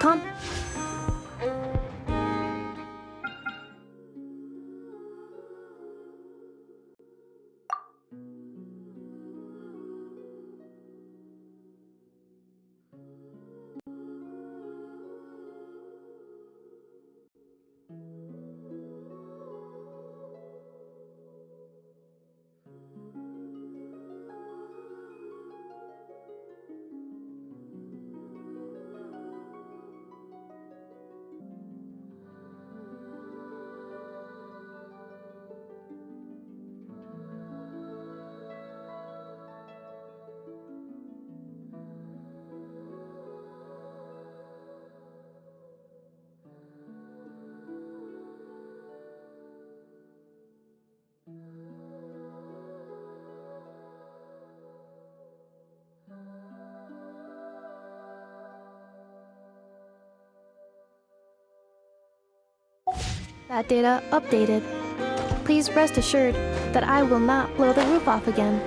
Come. That data updated. Please rest assured that I will not blow the roof off again.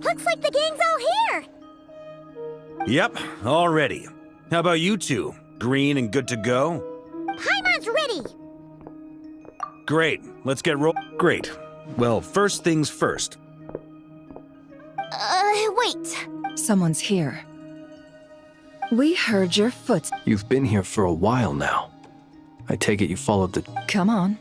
Looks like the gang's all here! Yep, all ready. How about you two? Green and good to go? Paimon's ready! Great, let's get Great. Well, first things first. Wait. Someone's here. We heard your foot. You've been here for a while now. I take it you followed the... Come on.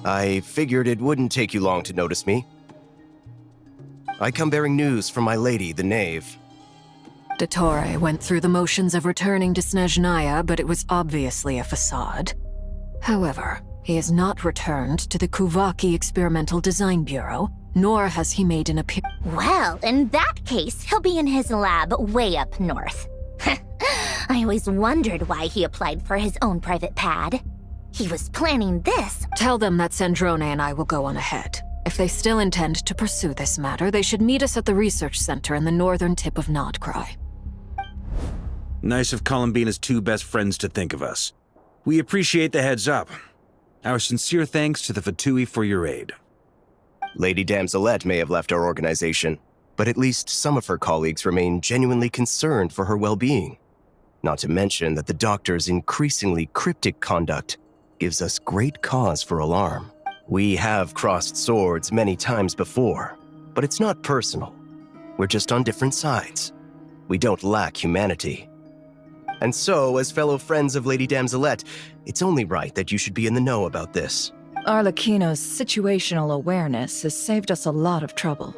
I figured it wouldn't take you long to notice me. I come bearing news from my lady, the Knave. Dottore went through the motions of returning to Snezhnaya, but it was obviously a facade. However, he has not returned to the Kuvaki Experimental Design Bureau, nor has he made an appearance. Well, in that case, he'll be in his lab way up north. I always wondered why he applied for his own private pad. He was planning this. Tell them that Sandrone and I will go on ahead. If they still intend to pursue this matter, they should meet us at the research center in the northern tip of Krai. Nice of Columbina's two best friends to think of us. We appreciate the heads up. Our sincere thanks to the Fatui for your aid. Lady Damselette may have left our organization, but at least some of her colleagues remain genuinely concerned for her well-being. Not to mention that the doctor's increasingly cryptic conduct gives us great cause for alarm. We have crossed swords many times before, but it's not personal. We're just on different sides. We don't lack humanity. And so, as fellow friends of Lady Damselette, it's only right that you should be in the know about this. Arlecchino's situational awareness has saved us a lot of trouble.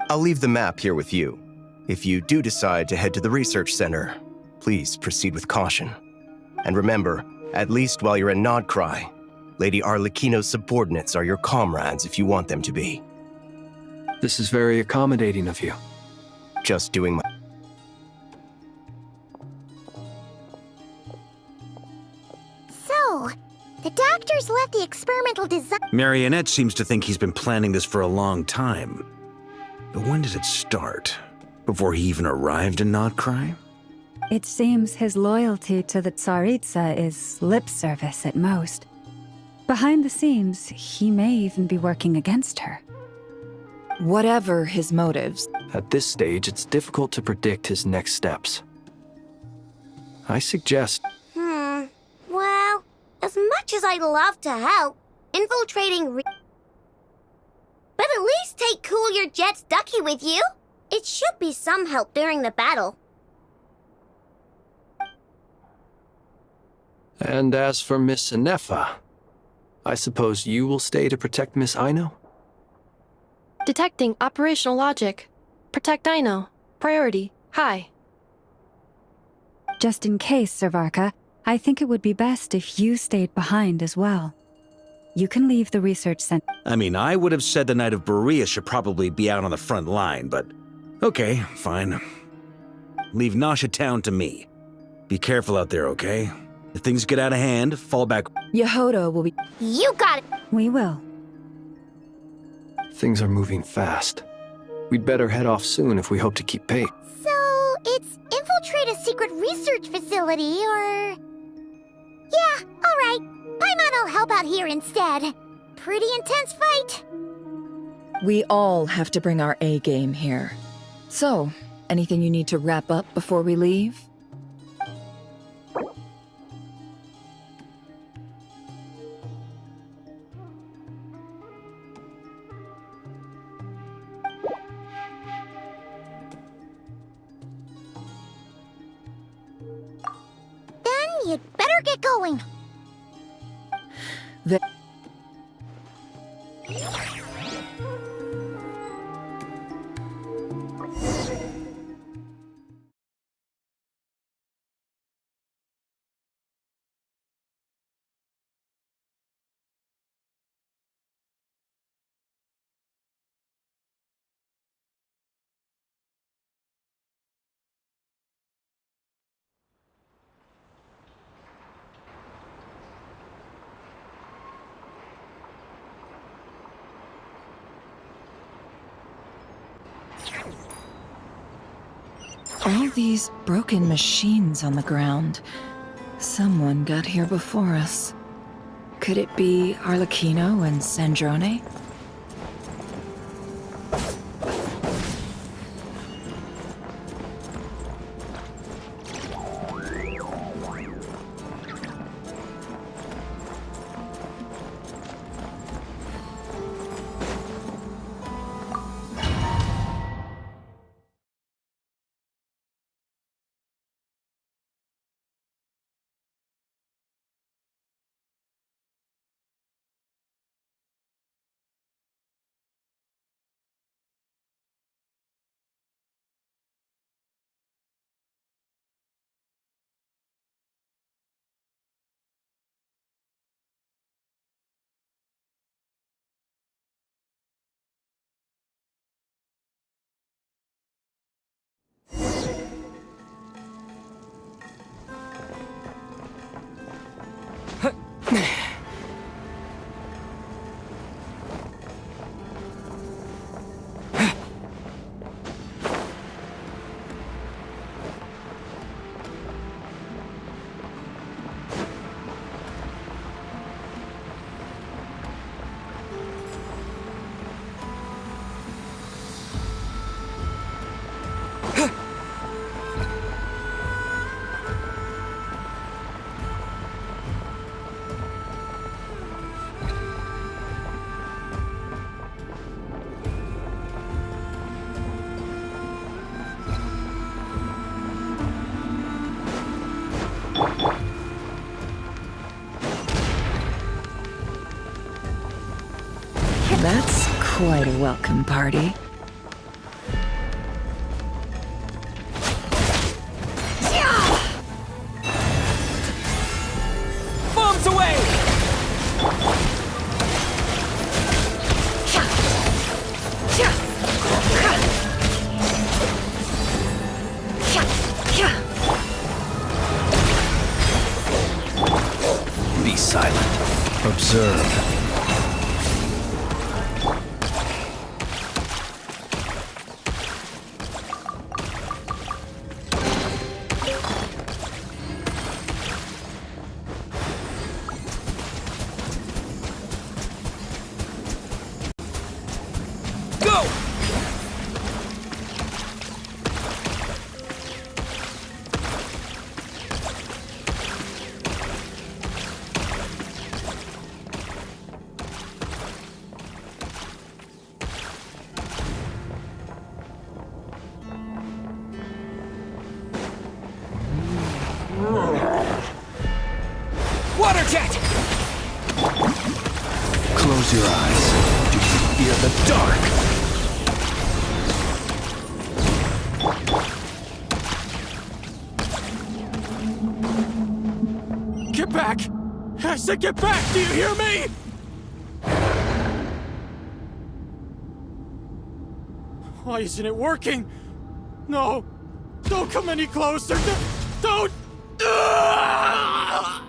I'll leave the map here with you. If you do decide to head to the research center, please proceed with caution. And remember, at least while you're in Krai, Lady Arlecchino's subordinates are your comrades if you want them to be. This is very accommodating of you. Just doing my... So, the doctors left the experimental design... Marionette seems to think he's been planning this for a long time. But when did it start? Before he even arrived in Krai? It seems his loyalty to the Tsaritsa is lip service at most. Behind the scenes, he may even be working against her. Whatever his motives, At this stage, it's difficult to predict his next steps. I suggest Well, as much as I'd love to help, infiltrating but at least take Cool Your Jet's Ducky with you. It should be some help during the battle. And as for Miss Inefa, I suppose you will stay to protect Miss Aino? Detecting operational logic. Protect Dino. Priority. High. Just in case, Servarka, I think it would be best if you stayed behind as well. You can leave the research center. I mean, I would have said the Knight of Berea should probably be out on the front line, but okay, fine. Leave Nasha Town to me. Be careful out there, okay? If things get out of hand, fall back. Yehoda will be. You got it! We will. Things are moving fast. We'd better head off soon if we hope to keep pace. So, it's infiltrate a secret research facility, or... Yeah, alright. Paimon will help out here instead. Pretty intense fight. We all have to bring our A game here. So, anything you need to wrap up before we leave? Then you'd better get going. All these broken machines on the ground. Someone got here before us. Could it be Arlecchino and Sandrone? That's quite a welcome party. Bombs away! Be silent. Observe. your eyes. Do you fear the dark? Get back! I said get back! Do you hear me? Why isn't it working? No! Don't come any closer! Don't! Ah!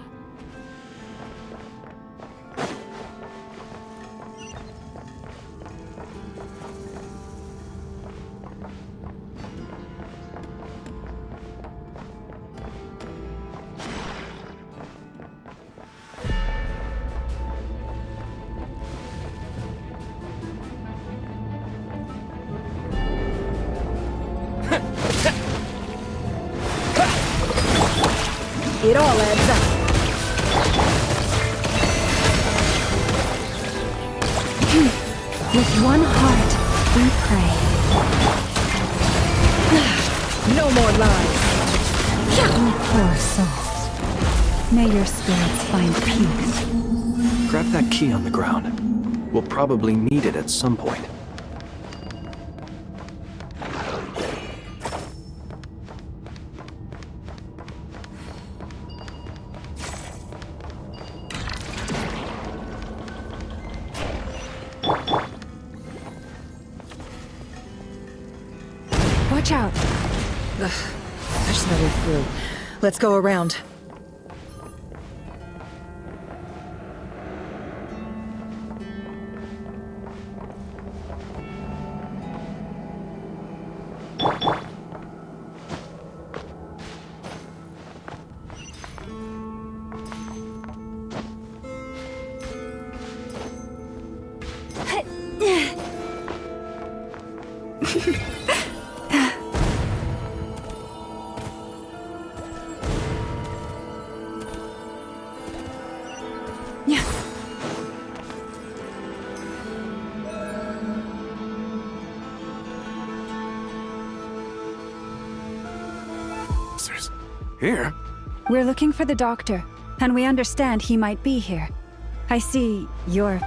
It all adds up. With one heart, we pray. No more lies. Poor souls. May your spirits find peace. Grab that key on the ground. We'll probably need it at some point. Watch out. Ugh, there's no way through. Let's go around. Here? We're looking for the doctor, and we understand he might be here. I see you're...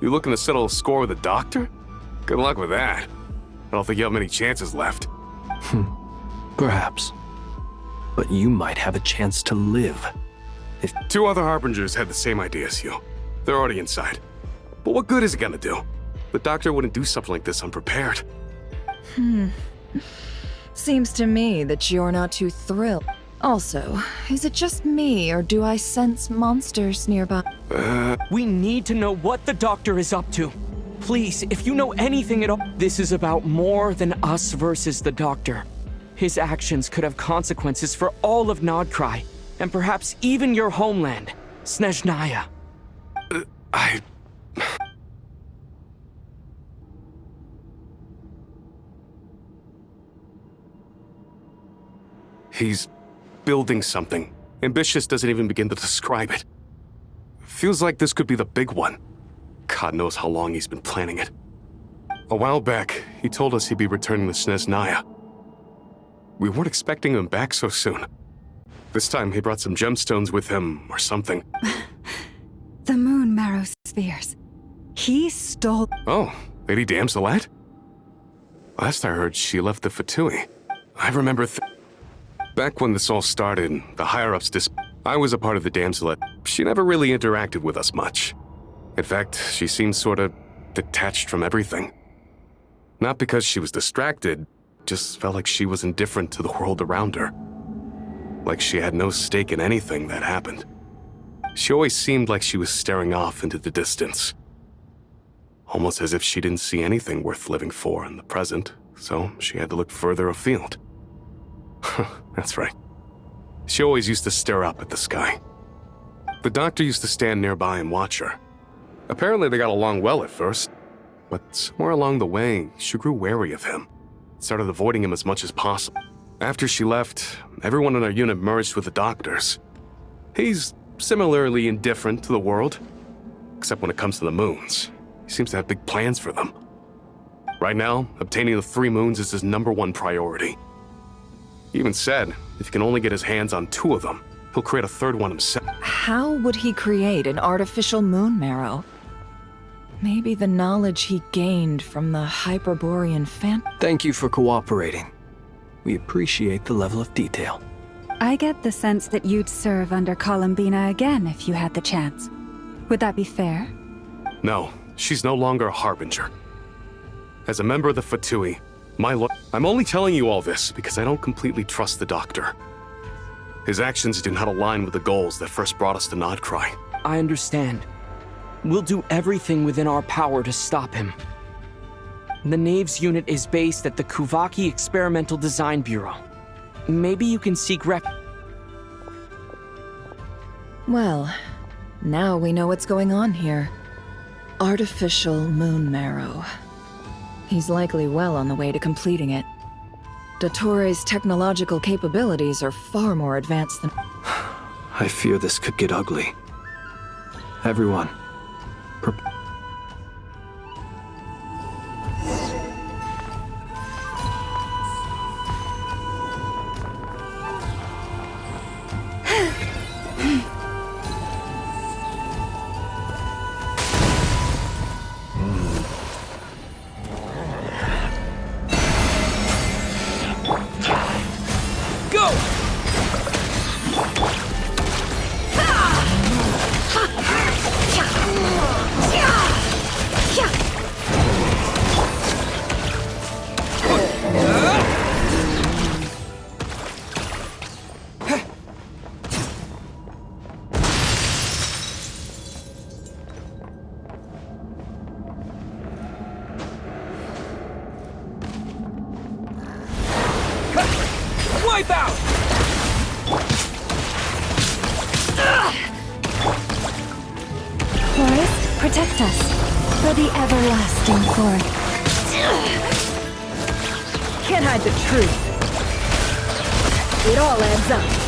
You looking to settle a score with the doctor? Good luck with that. I don't think you have many chances left. Perhaps. But you might have a chance to live. If 2 other Harbingers had the same idea as you. They're already inside. But what good is it gonna do? The doctor wouldn't do something like this unprepared. Seems to me that you're not too thrilled. Also, is it just me, or do I sense monsters nearby? We need to know what the doctor is up to. Please, if you know anything at all, this is about more than us versus the doctor. His actions could have consequences for all of Nodkrai, and perhaps even your homeland, Snezhnaya. He's building something. Ambitious doesn't even begin to describe it. Feels like this could be the big one. God knows how long he's been planning it. A while back, he told us he'd be returning to Snezhnaya. We weren't expecting him back so soon. This time he brought some gemstones with him, or something. The moon marrow spheres. He stole... Oh, Lady Damselat? Last I heard, she left the Fatui. I remember back when this all started, the higher-ups I was a part of the Damselet. She never really interacted with us much. In fact, she seemed sort of detached from everything. Not because she was distracted, just felt like she was indifferent to the world around her. Like she had no stake in anything that happened. She always seemed like she was staring off into the distance. Almost as if she didn't see anything worth living for in the present, so she had to look further afield. That's right. She always used to stare up at the sky. The doctor used to stand nearby and watch her. Apparently they got along well at first, but somewhere along the way, she grew wary of him. Started avoiding him as much as possible. After she left, everyone in our unit merged with the doctors. He's similarly indifferent to the world, except when it comes to the moons. He seems to have big plans for them. Right now, obtaining the 3 moons is his #1 priority. He even said, if he can only get his hands on 2 of them, he'll create a 3rd one himself. How would he create an artificial moon marrow? Maybe the knowledge he gained from the Hyperborean Thank you for cooperating. We appreciate the level of detail. I get the sense that you'd serve under Columbina again if you had the chance. Would that be fair? No, she's no longer a harbinger. As a member of the Fatui, I'm only telling you all this because I don't completely trust the Doctor. His actions do not align with the goals that first brought us to Nodcry. I understand. We'll do everything within our power to stop him. The Knaves unit is based at the Kuvaki Experimental Design Bureau. Maybe you can seek Well, now we know what's going on here. Artificial moon marrow. He's likely well on the way to completing it. Dottore's technological capabilities are far more advanced than... I fear this could get ugly. Everyone, Wipe out! Forest, protect us. For the everlasting forest. Can't hide the truth. It all adds up.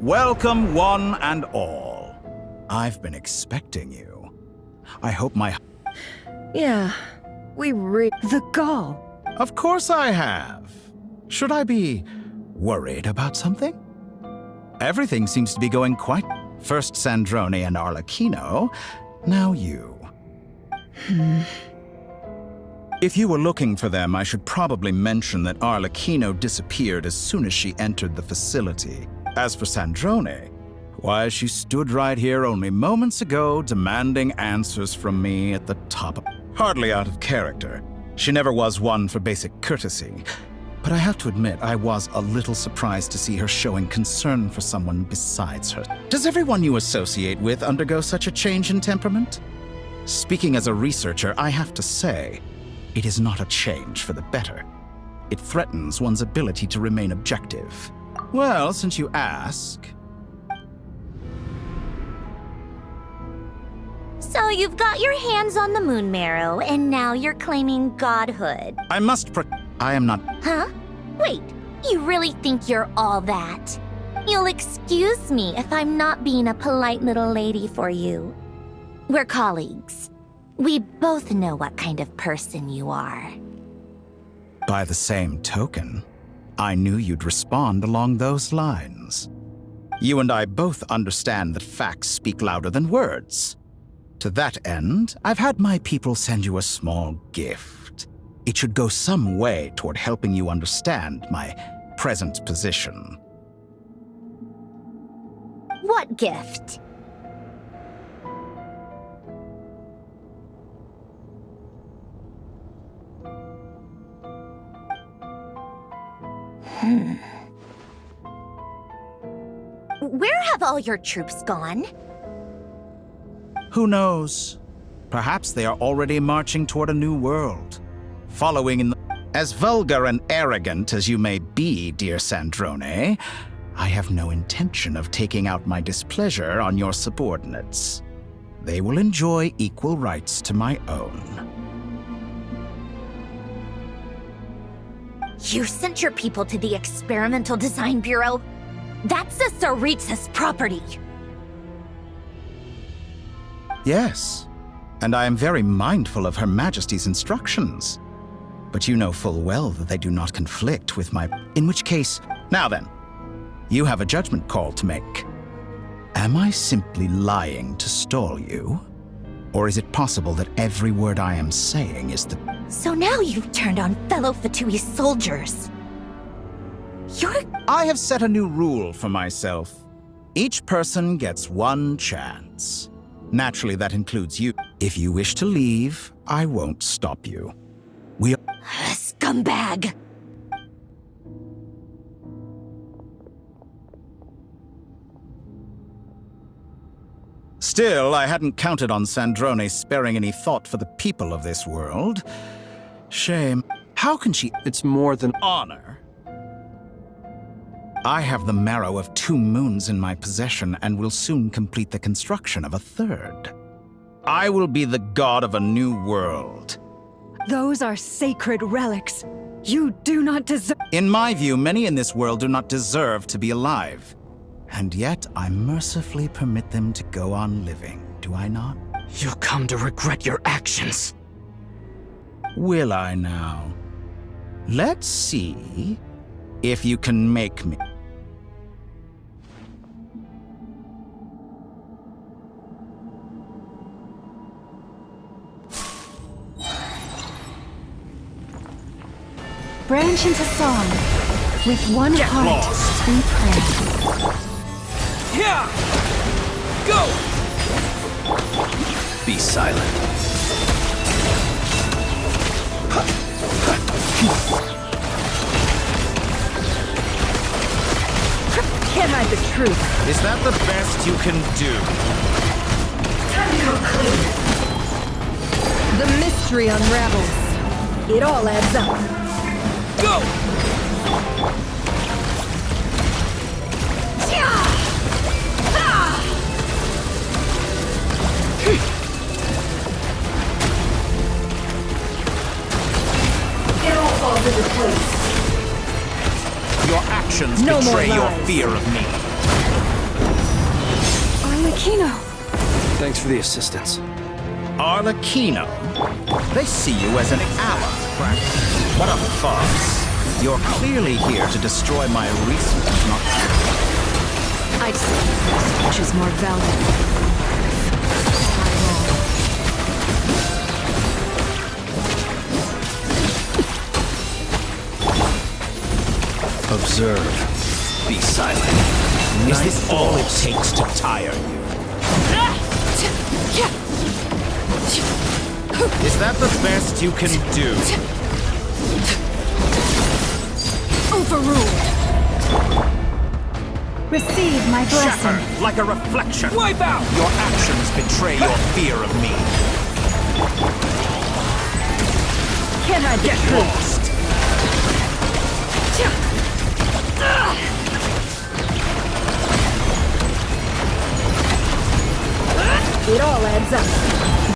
Welcome, one and all. I've been expecting you. I hope my... Yeah, The gall. Of course I have. Should I be worried about something? Everything seems to be going quite... First Sandrone and Arlecchino, now you. If you were looking for them, I should probably mention that Arlecchino disappeared as soon as she entered the facility. As for Sandrone, why, she stood right here only moments ago demanding answers from me at the top of... Hardly out of character. She never was one for basic courtesy. But I have to admit, I was a little surprised to see her showing concern for someone besides her. Does everyone you associate with undergo such a change in temperament? Speaking as a researcher, I have to say, it is not a change for the better. It threatens one's ability to remain objective. Well, since you ask... So you've got your hands on the moon marrow, and now you're claiming godhood. I am not... Huh? Wait, you really think you're all that? You'll excuse me if I'm not being a polite little lady for you. We're colleagues. We both know what kind of person you are. By the same token, I knew you'd respond along those lines. You and I both understand that facts speak louder than words. To that end, I've had my people send you a small gift. It should go some way toward helping you understand my present position. What gift? Where have all your troops gone? Who knows? Perhaps they are already marching toward a new world, following in the... As vulgar and arrogant as you may be, dear Sandrone, I have no intention of taking out my displeasure on your subordinates. They will enjoy equal rights to my own. You sent your people to the Experimental Design Bureau? That's the Tsaritsa's property. Yes, and I am very mindful of Her Majesty's instructions. But you know full well that they do not conflict with my... In which case, now then, you have a judgment call to make. Am I simply lying to stall you? Or is it possible that every word I am saying is the... So now you've turned on fellow Fatui soldiers. I have set a new rule for myself. Each person gets one chance. Naturally, that includes you. If you wish to leave, I won't stop you. We are... Scumbag! Still, I hadn't counted on Sandrone sparing any thought for the people of this world. Shame. How can she... It's more than honor. I have the marrow of 2 moons in my possession and will soon complete the construction of a 3rd. I will be the god of a new world. Those are sacred relics. You do not deserve... In my view, many in this world do not deserve to be alive. And yet, I mercifully permit them to go on living, do I not? You'll come to regret your actions. Will I now? Let's see if you can make me. Branch into song. With one heart, we pray. Yeah! Go! Be silent. Can't hide the truth. Is that the best you can do? Time to come clean. The mystery unravels. It all adds up. Go! It all falls into place. Your actions No more betray your lies. fear of me. Arlecchino! Thanks for the assistance. Arlecchino? They see you as an ally. What a farce. You're clearly here to destroy my recent... I'd say which is more valuable. Observe. Be silent. Is this all it takes to tire you? Is that the best you can do? Overruled. Receive my blessing. Shatter like a reflection. Wipe out! Your actions betray your fear of me. Can I get Lost. It all adds up.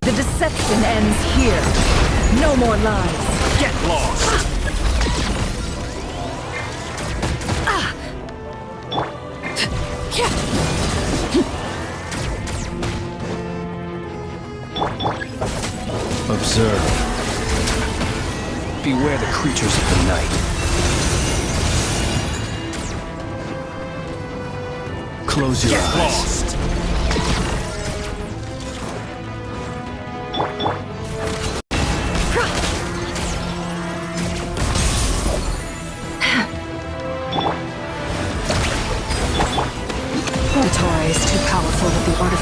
The deception ends here. No more lies. Get lost. Observe. Beware the creatures of the night. Close your eyes. Lost.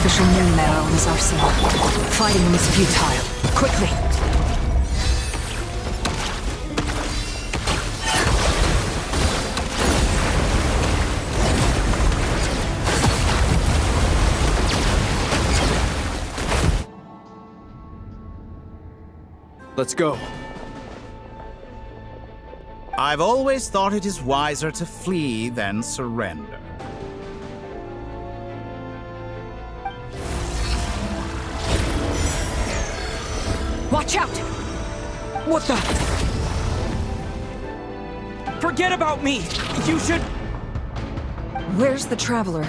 artificial moon marrow in his arsenal. Fighting him is futile. Quickly! Let's go. I've always thought it is wiser to flee than surrender. Watch out! What the? Forget about me! You should... Where's the Traveler?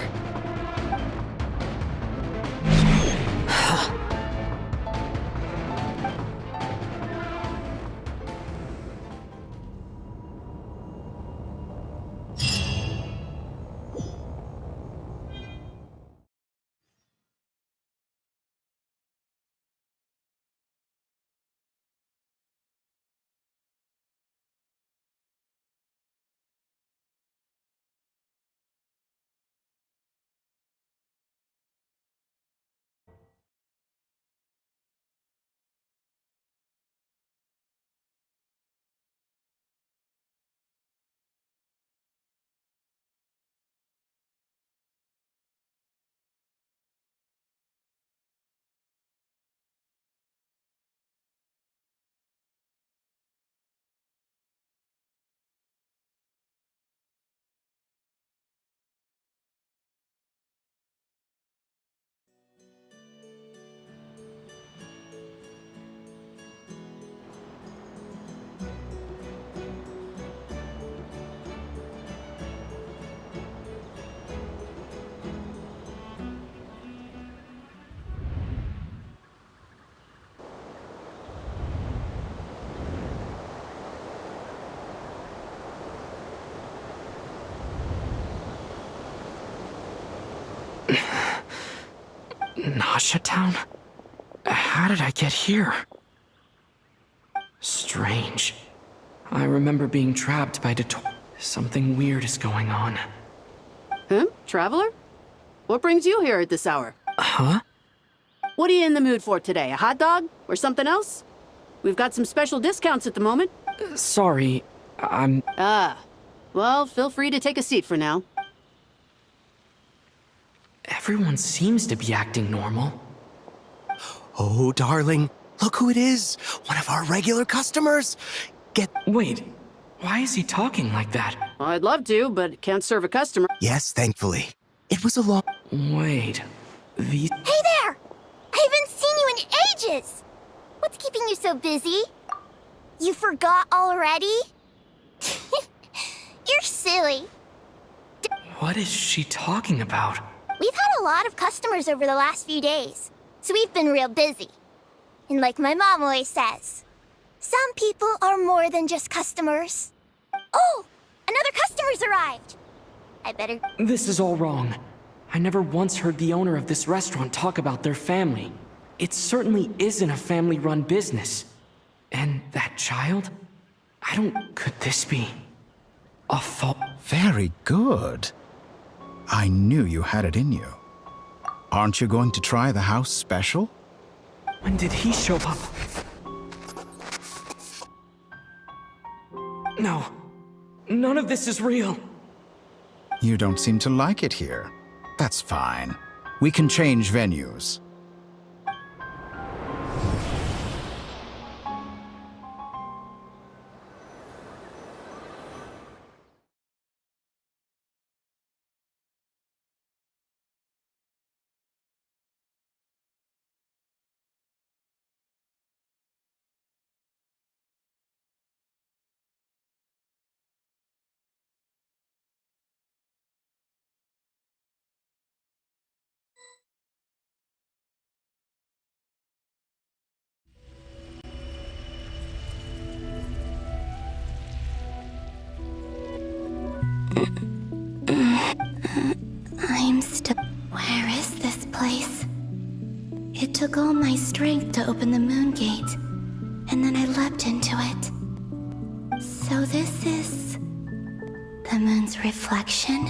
Nasha Town? How did I get here? Strange. I remember being trapped by Something weird is going on. Traveler? What brings you here at this hour? Huh? What are you in the mood for today? A hot dog? Or something else? We've got some special discounts at the moment. Sorry, I'm... Well, feel free to take a seat for now. Everyone seems to be acting normal. Oh, darling, look who it is. One of our regular customers. Wait, why is he talking like that? Well, I'd love to, but can't serve a customer. Yes, thankfully. It was a long... Wait, these... Hey there! I haven't seen you in ages! What's keeping you so busy? You forgot already? You're silly. What is she talking about? We've had a lot of customers over the last few days, so we've been real busy. And like my mom always says, some people are more than just customers. Oh, another customer's arrived. I better... This is all wrong. I never once heard the owner of this restaurant talk about their family. It certainly isn't a family-run business. And that child? Could this be a fault? Very good. I knew you had it in you. Aren't you going to try the house special? When did he show up? No. None of this is real. You don't seem to like it here. That's fine. We can change venues. Where is this place? It took all my strength to open the moon gate, and then I leapt into it. So this is... the moon's reflection?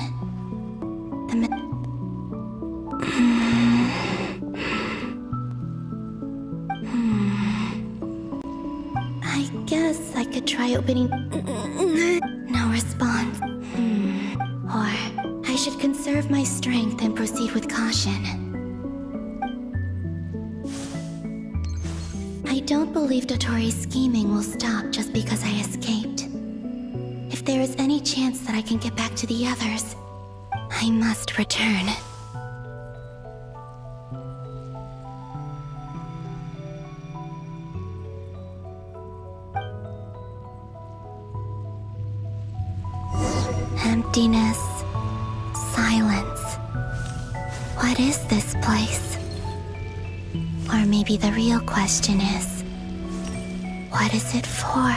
The moon... try opening... No response. Or I should conserve my strength and proceed with caution. I don't believe Dotori's scheming will stop just because I escaped. If there is any chance that I can get back to the others, I must return. Emptiness, silence. What is this place? Or maybe the real question is, what is it for?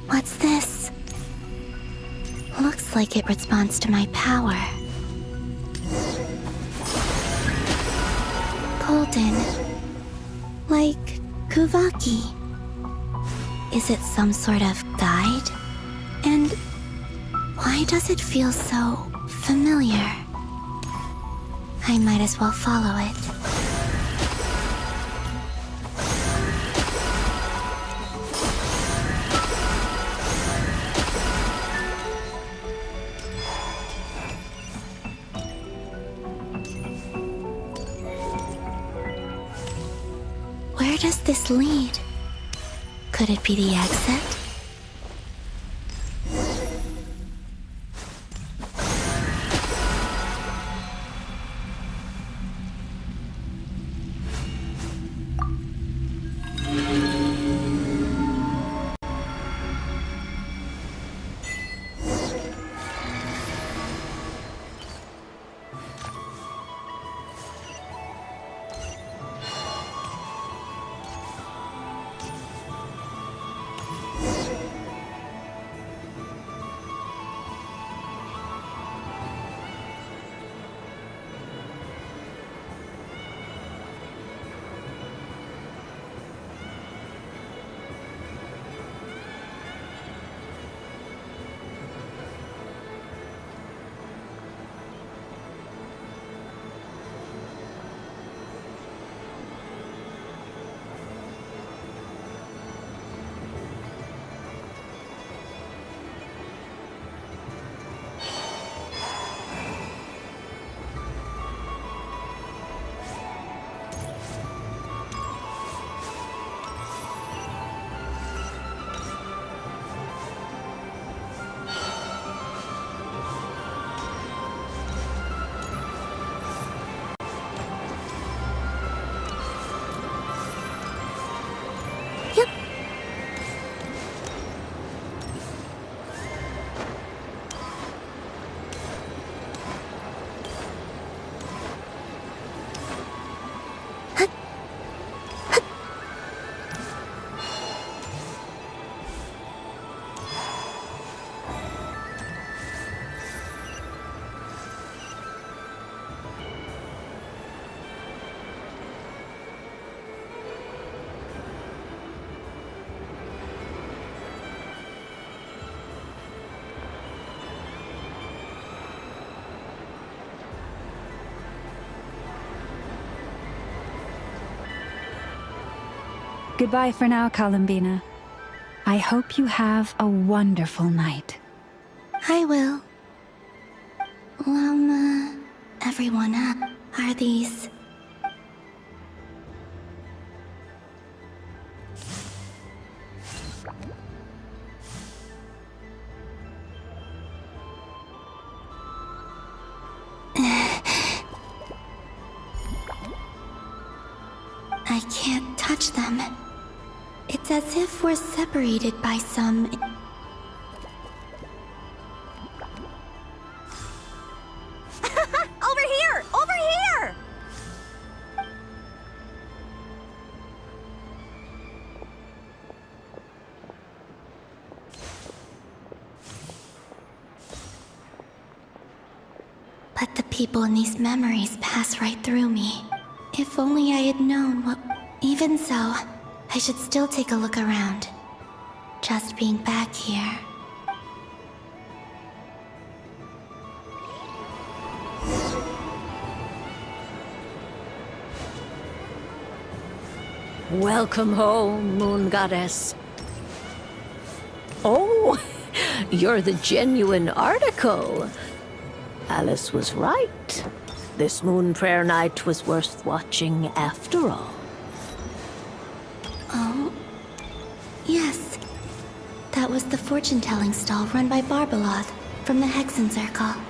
What's this? Looks like it responds to my power. Golden. Like Kuvaki. Is it some sort of guide? And why does it feel so familiar? I might as well follow it. Where does this lead? Could it be the exit? Goodbye for now, Columbina. I hope you have a wonderful night. I will. Everyone, are these... I can't touch them. It's as if we're separated by some... Over here! Over here! But the people in these memories pass right through me. If only I had known what... Even so, I should still take a look around. Just being back here. Welcome home, Moon Goddess. Oh, you're the genuine article. Alice was right. This moon prayer night was worth watching after all. Oh, yes. That was the fortune-telling stall run by Barbeloth from the Hexen Circle.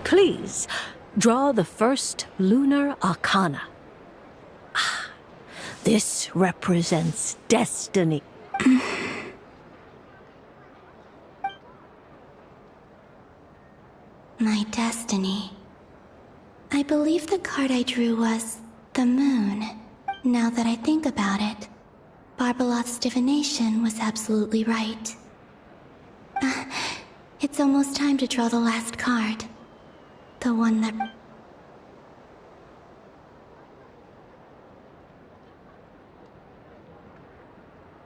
Please, draw the first lunar arcana. Ah, this represents destiny. My destiny. I believe the card I drew was the moon. Now that I think about it, Barbeloth's divination was absolutely right. It's almost time to draw the last card. The one that...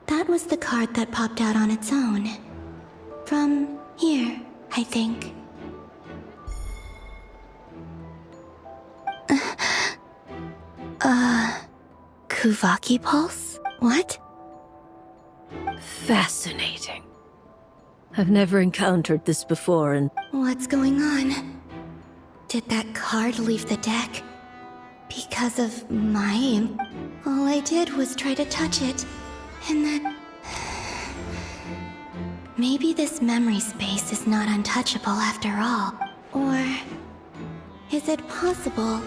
That was the card that popped out on its own. From here, I think. Kuvaki Pulse? What? Fascinating. I've never encountered this before, and... What's going on? Did that card leave the deck? Because of my... All I did was try to touch it, and then... Maybe this memory space is not untouchable after all. Or... is it possible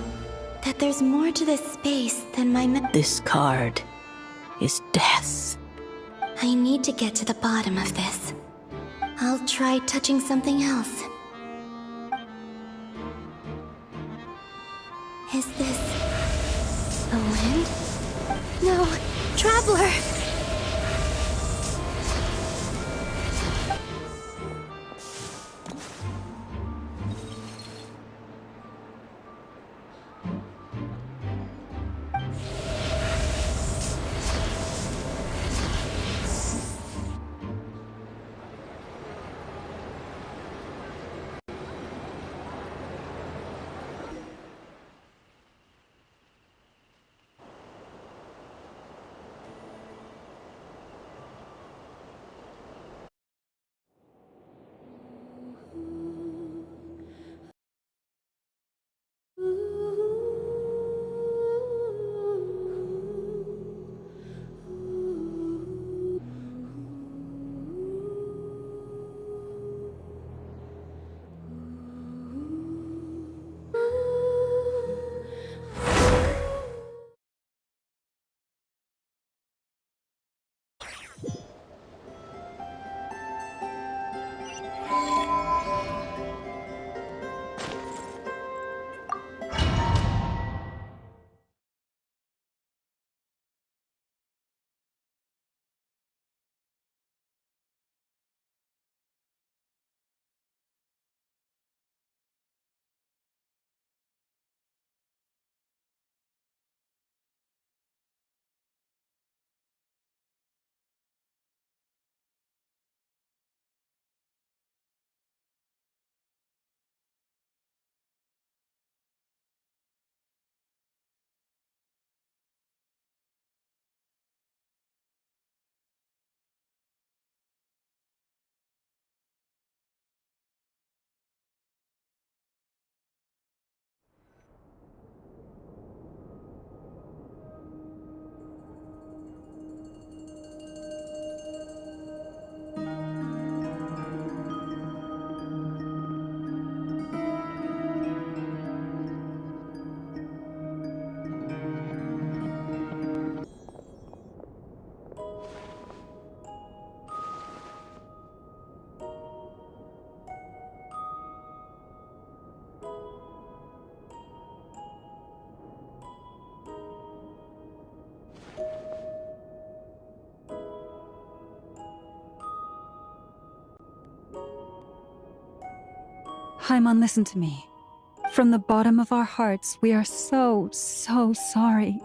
that there's more to this space than my This card is death. I need to get to the bottom of this. I'll try touching something else. Is this... the wind? No! Traveler! Paimon, listen to me. From the bottom of our hearts, we are so sorry.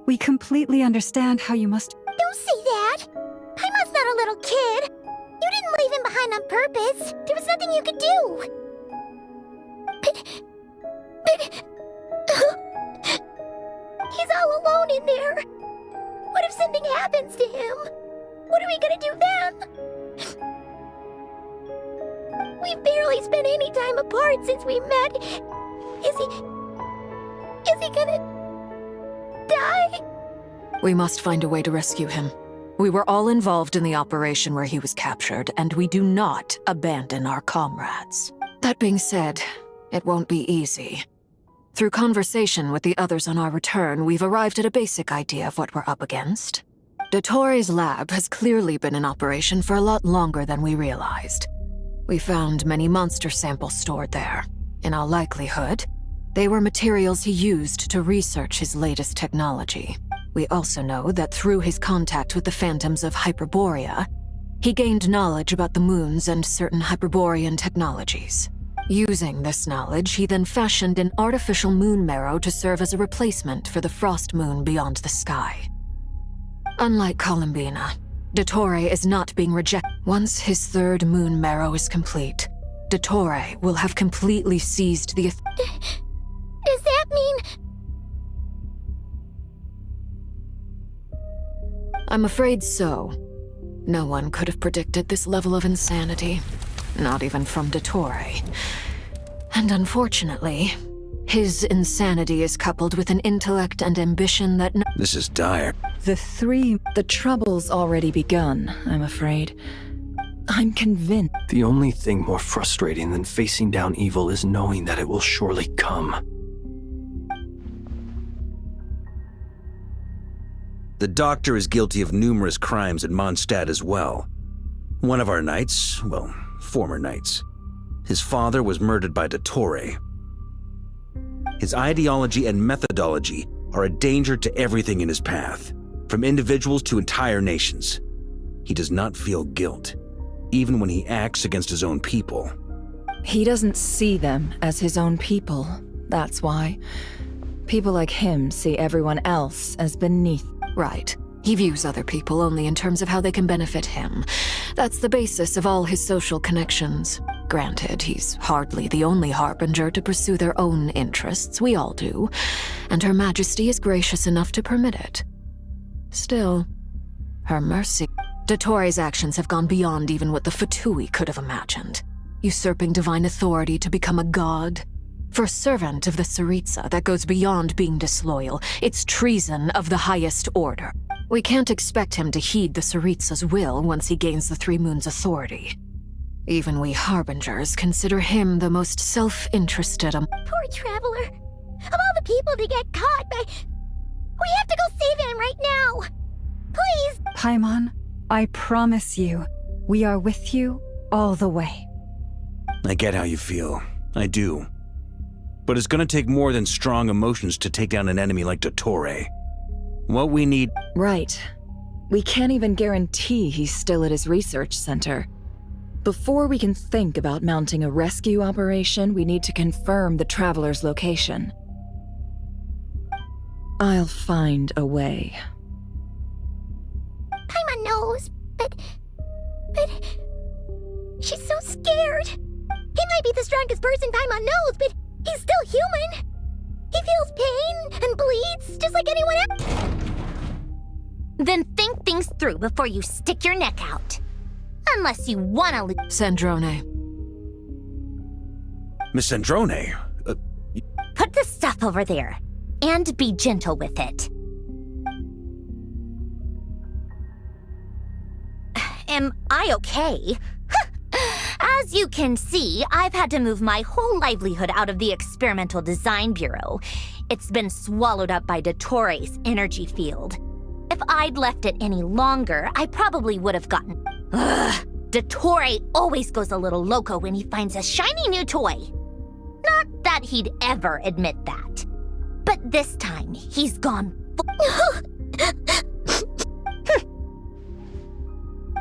We completely understand how you must. Don't say that! Paimon's not a little kid! You didn't leave him behind on purpose! There was nothing you could do! But... He's all alone in there! What if something happens to him? What are we gonna do then? We've barely spent any time apart since we met. Is he gonna die? We must find a way to rescue him. We were all involved in the operation where he was captured, and we do not abandon our comrades. That being said, it won't be easy. Through conversation with the others on our return, we've arrived at a basic idea of what we're up against. Dottore's lab has clearly been in operation for a lot longer than we realized. We found many monster samples stored there. In all likelihood, they were materials he used to research his latest technology. We also know that through his contact with the phantoms of Hyperborea, he gained knowledge about the moons and certain Hyperborean technologies. Using this knowledge, he then fashioned an artificial moon marrow to serve as a replacement for the frost moon beyond the sky. Unlike Columbina, Dottore is not being rejected. Once his third moon marrow is complete, Dottore will have completely seized the... Does that mean... I'm afraid so. No one could have predicted this level of insanity. Not even from Dottore. And unfortunately, his insanity is coupled with an intellect and ambition that This is dire. The trouble's already begun, I'm afraid. I'm convinced. The only thing more frustrating than facing down evil is knowing that it will surely come. The Doctor is guilty of numerous crimes in Mondstadt as well. One of our knights, well, former knights, his father was murdered by Dottore. His ideology and methodology are a danger to everything in his path, from individuals to entire nations. He does not feel guilt, even when he acts against his own people. He doesn't see them as his own people, that's why. People like him see everyone else as beneath. Right. He views other people only in terms of how they can benefit him. That's the basis of all his social connections. Granted, he's hardly the only harbinger to pursue their own interests. We all do. And Her Majesty is gracious enough to permit it. Still, her mercy... Dottore's actions have gone beyond even what the Fatui could have imagined. Usurping divine authority to become a god. For a servant of the Tsaritsa, that goes beyond being disloyal. It's treason of the highest order. We can't expect him to heed the Tsaritsa's will once he gains the Three Moons' authority. Even we Harbingers consider him the most self-interested Poor Traveler. Of all the people to get caught by... We have to go save him right now! Please! Paimon, I promise you, we are with you all the way. I get how you feel. I do. But it's gonna take more than strong emotions to take down an enemy like Dottore. What we need... Right. We can't even guarantee he's still at his research center. Before we can think about mounting a rescue operation, we need to confirm the Traveler's location. I'll find a way. Paimon knows, but... She's so scared. He might be the strongest person Paimon knows, but he's still human. He feels pain and bleeds just like anyone else. Then think things through before you stick your neck out. Unless you wanna leave. Sandrone. Miss Sandrone? Put the stuff over there, and be gentle with it. Am I okay? As you can see, I've had to move my whole livelihood out of the Experimental Design Bureau. It's been swallowed up by Dottore's energy field. If I'd left it any longer, I probably would have gotten... Ugh! Dottore always goes a little loco when he finds a shiny new toy. Not that he'd ever admit that. But this time, he's gone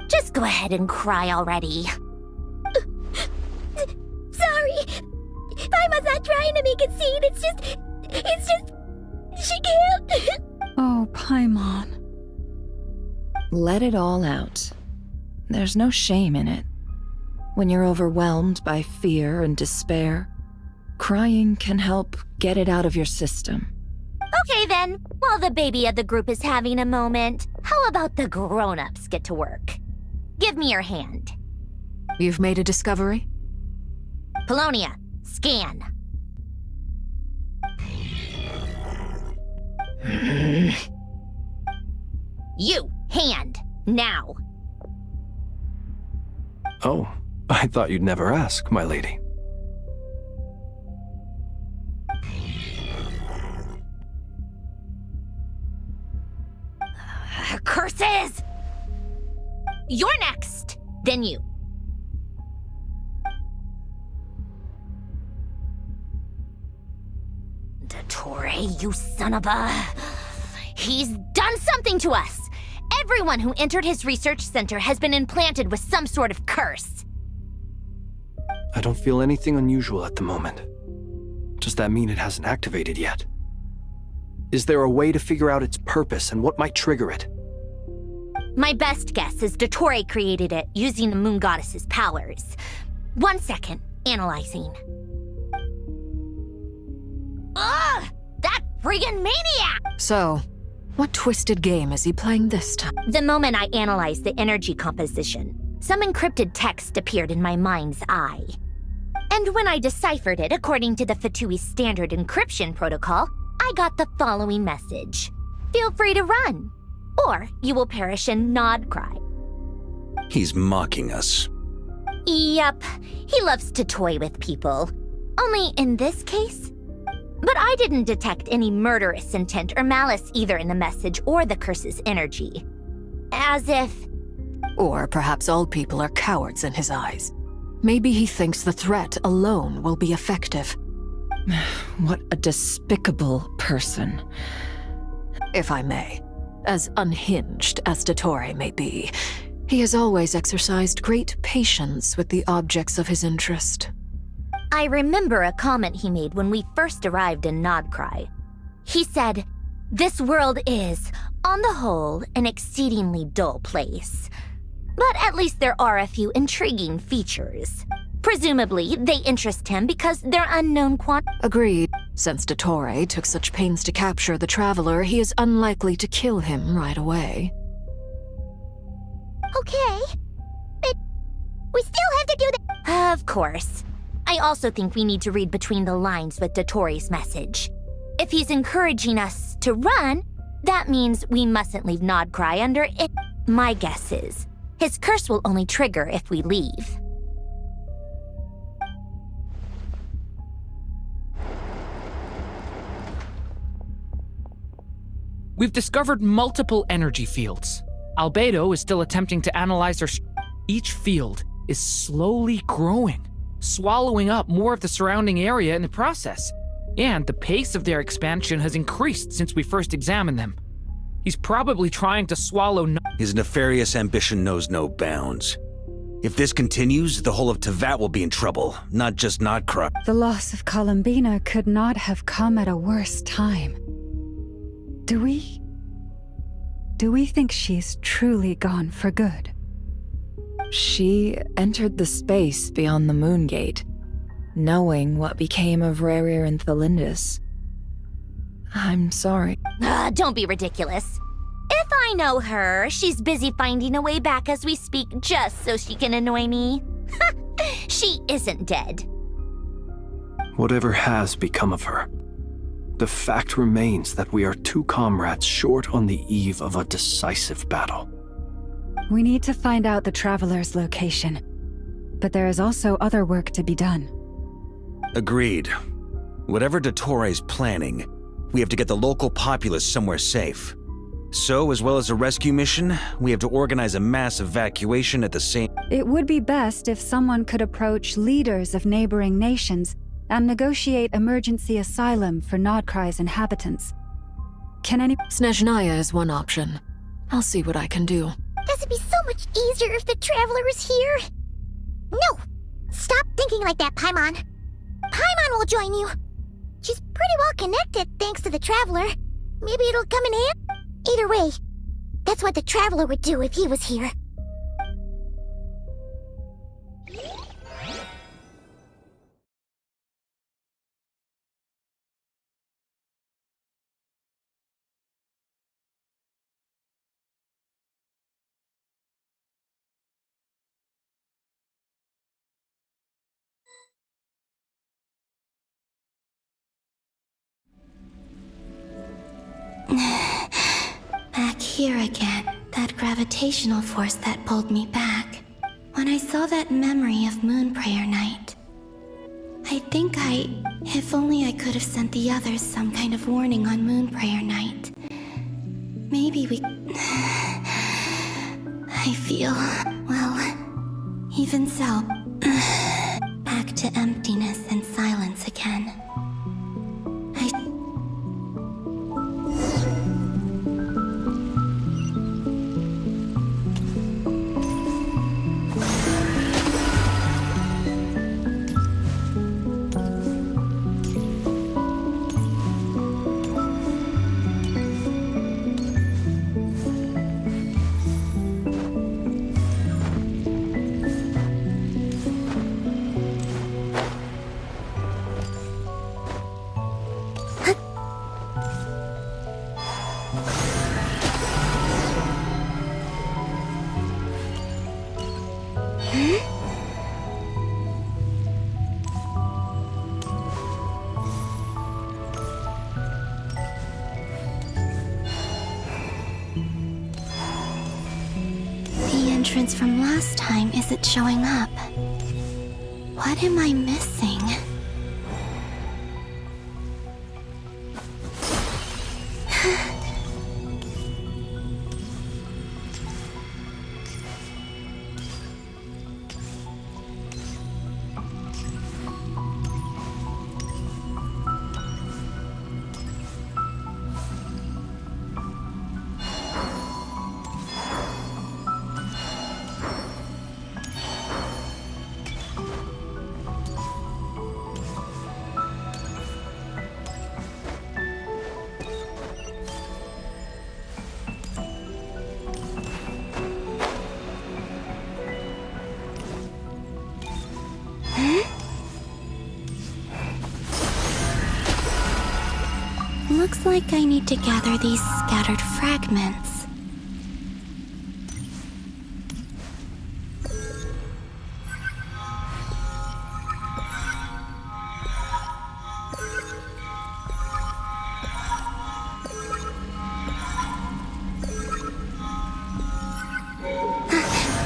Just go ahead and cry already. Sorry. not trying to make a scene. It's just, she can't. Oh, Paimon. Let it all out. There's no shame in it. When you're overwhelmed by fear and despair, crying can help get it out of your system. Okay then, while the baby of the group is having a moment, how about the grown-ups get to work? Give me your hand. You've made a discovery? Polonia, scan. You, hand, now. Oh, I thought you'd never ask, my lady. Curses! You're next, then you. Dottore, you son of a... He's done something to us! Everyone who entered his research center has been implanted with some sort of curse. I don't feel anything unusual at the moment. Does that mean it hasn't activated yet? Is there a way to figure out its purpose and what might trigger it? My best guess is Dottore created it using the moon goddess's powers. 1 second, analyzing. Ugh! That friggin' maniac! So, what twisted game is he playing this time? The moment I analyzed the energy composition, some encrypted text appeared in my mind's eye. And when I deciphered it according to the Fatui standard encryption protocol, I got the following message. Feel free to run, or you will perish in Nod Cry. He's mocking us. Yep, he loves to toy with people. Only in this case. But I didn't detect any murderous intent or malice either in the message or the curse's energy. As if... Or perhaps all people are cowards in his eyes. Maybe he thinks the threat alone will be effective. What a despicable person. If I may, as unhinged as Dottore may be, he has always exercised great patience with the objects of his interest. I remember a comment he made when we first arrived in Nodcry. He said, "This world is, on the whole, an exceedingly dull place. But at least there are a few intriguing features. Presumably, they interest him because they're unknown Agreed. Since Dottore took such pains to capture the Traveler, he is unlikely to kill him right away." Okay, but we still have to do that. Of course. I also think we need to read between the lines with Dottore's message. If he's encouraging us to run, that means we mustn't leave Nodcry under it. My guess is, his curse will only trigger if we leave. We've discovered multiple energy fields. Albedo is still attempting to analyze our... Each field is slowly growing, swallowing up more of the surrounding area in the process. And the pace of their expansion has increased since we first examined them. He's probably trying to swallow... His nefarious ambition knows no bounds. If this continues, the whole of Tevat will be in trouble, not just Nodcry. The loss of Columbina could not have come at a worse time. Do we think she's truly gone for good? She entered the space beyond the Moon Gate, knowing what became of Rerir and Thelindis. I'm sorry. Don't be ridiculous. If I know her, she's busy finding a way back as we speak just so she can annoy me. She isn't dead. Whatever has become of her, the fact remains that we are two comrades short on the eve of a decisive battle. We need to find out the Traveler's location, but there is also other work to be done. Agreed. Whatever Dottore's planning, we have to get the local populace somewhere safe. So, as well as a rescue mission, we have to organize a mass evacuation at the same... It would be best if someone could approach leaders of neighboring nations and negotiate emergency asylum for Nodcry's inhabitants. Can any... Snezhnaya is one option. I'll see what I can do. This would be so much easier if the Traveler was here. No! Stop thinking like that, Paimon. Paimon will join you. She's pretty well connected thanks to the Traveler. Maybe it'll come in handy. Either way, that's what the Traveler would do if he was here. Back here again. That gravitational force that pulled me back. When I saw that memory of Moon Prayer Night, if only I could have sent the others some kind of warning on Moon Prayer Night. Maybe we... I feel... well... even so... back to emptiness and silence again. Entrance from last time isn't showing up. What am I missing? Looks like I need to gather these scattered fragments.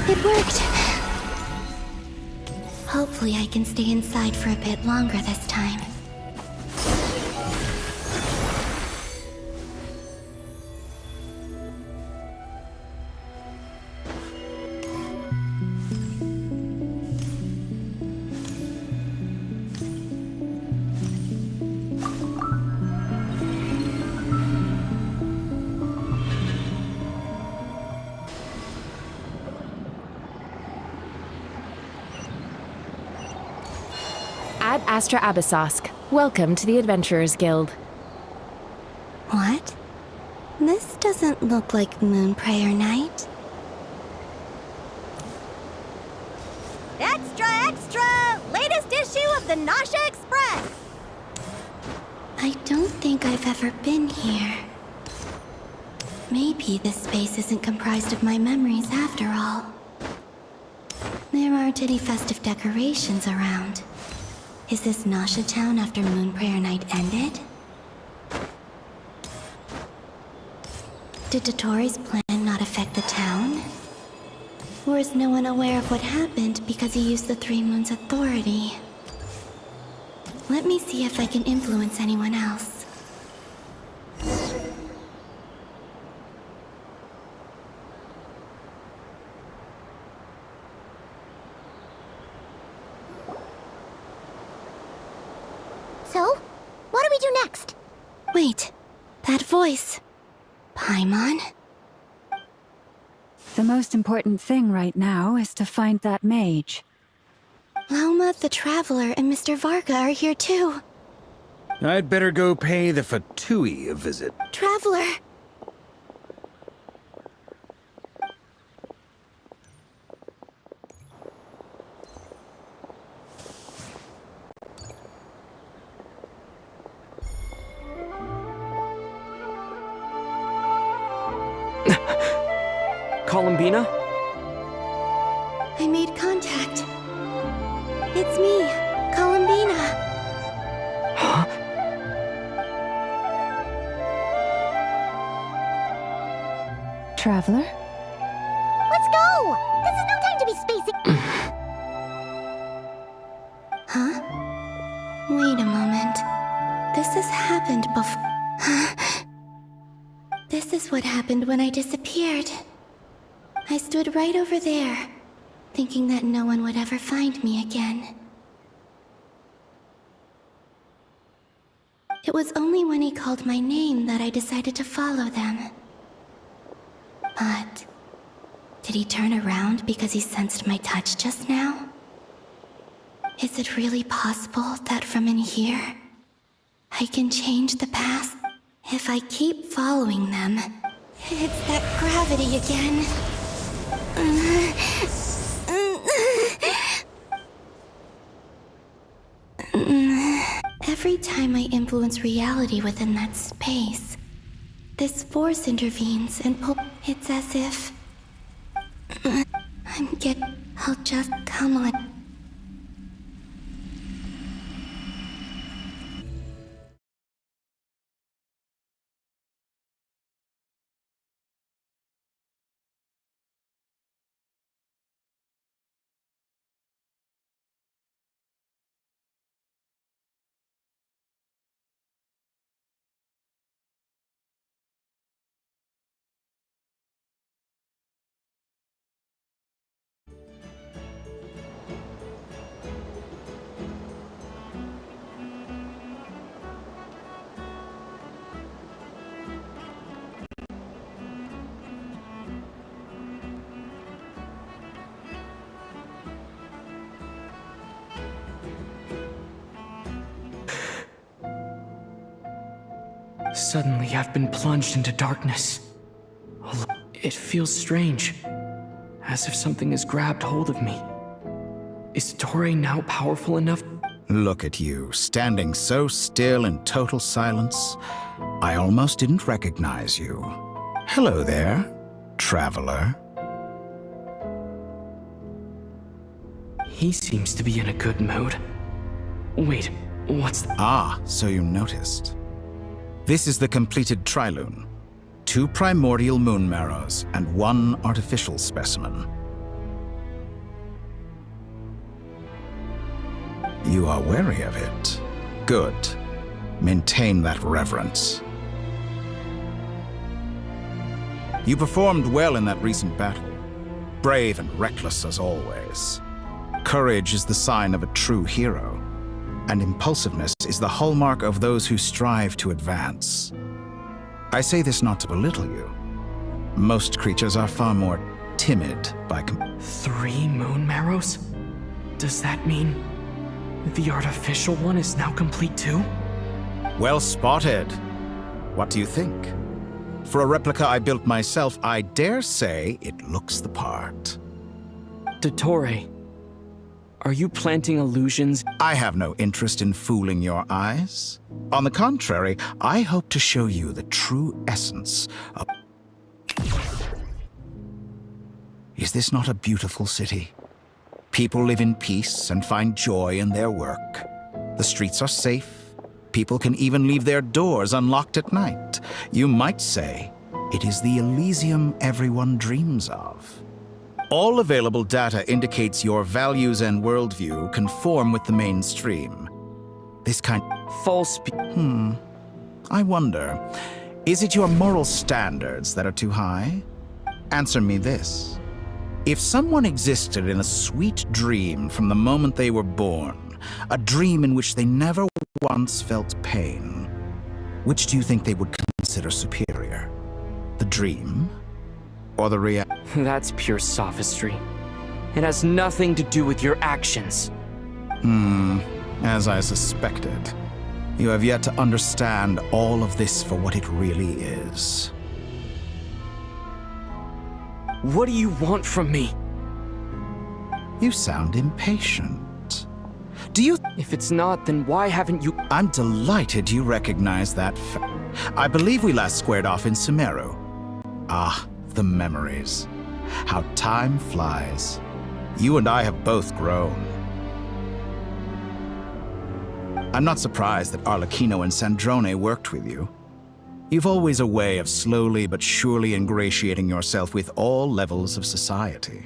It worked! Hopefully I can stay inside for a bit longer this time. Ad Astra Abyssosk. Welcome to the Adventurers Guild. What? This doesn't look like Moon Prayer Night. Extra, extra! Latest issue of the Nausea Express! I don't think I've ever been here. Maybe this space isn't comprised of my memories after all. There aren't any festive decorations around. Is this Nausea Town after Moon Prayer Night ended? Did Dottoro's plan not affect the town? Or is no one aware of what happened because he used the Three Moons' authority? Let me see if I can influence anyone else. So, what do we do next? Wait, that voice. Paimon? The most important thing right now is to find that mage. Lauma the Traveler and Mr. Varga are here too. I'd better go pay the Fatui a visit. Traveler! Columbina? I made contact. It's me, Columbina. Huh? Traveler? Let's go! This is no time to be spacing. Huh? Wait a moment. This has happened before. This is what happened when I disappeared. I stood right over there, thinking that no one would ever find me again. It was only when he called my name that I decided to follow them. But did he turn around because he sensed my touch just now? Is it really possible that from in here, I can change the past? If I keep following them, it's that gravity again. Every time I influence reality within that space, this force intervenes and it's as if I'll just come on. Suddenly, I've been plunged into darkness. It feels strange, as if something has grabbed hold of me. Is Torre now powerful enough? Look at you, standing so still in total silence. I almost didn't recognize you. Hello there, traveler. He seems to be in a good mood. Wait, what's that? Ah, so you noticed. This is the completed Trilune. 2 primordial moon marrows and 1 artificial specimen. You are wary of it. Good. Maintain that reverence. You performed well in that recent battle. Brave and reckless as always. Courage is the sign of a true hero, and impulsiveness is the hallmark of those who strive to advance. I say this not to belittle you. Most creatures are far more timid by 3 moon marrows? Does that mean the artificial one is now complete too? Well spotted. What do you think? For a replica I built myself, I dare say it looks the part. Dottore, are you planting illusions? I have no interest in fooling your eyes. On the contrary, I hope to show you the true essence of... Is this not a beautiful city? People live in peace and find joy in their work. The streets are safe. People can even leave their doors unlocked at night. You might say it is the Elysium everyone dreams of. All available data indicates your values and worldview conform with the mainstream. This kind... False... I wonder, is it your moral standards that are too high? Answer me this. If someone existed in a sweet dream from the moment they were born, a dream in which they never once felt pain, which do you think they would consider superior? The dream or the reality? That's pure sophistry. It has nothing to do with your actions. As I suspected. You have yet to understand all of this for what it really is. What do you want from me? You sound impatient. Do you... If it's not, then why haven't you... I'm delighted you recognize that I believe we last squared off in Sumeru. Ah, the memories. How time flies. You and I have both grown. I'm not surprised that Arlecchino and Sandrone worked with you. You've always a way of slowly but surely ingratiating yourself with all levels of society.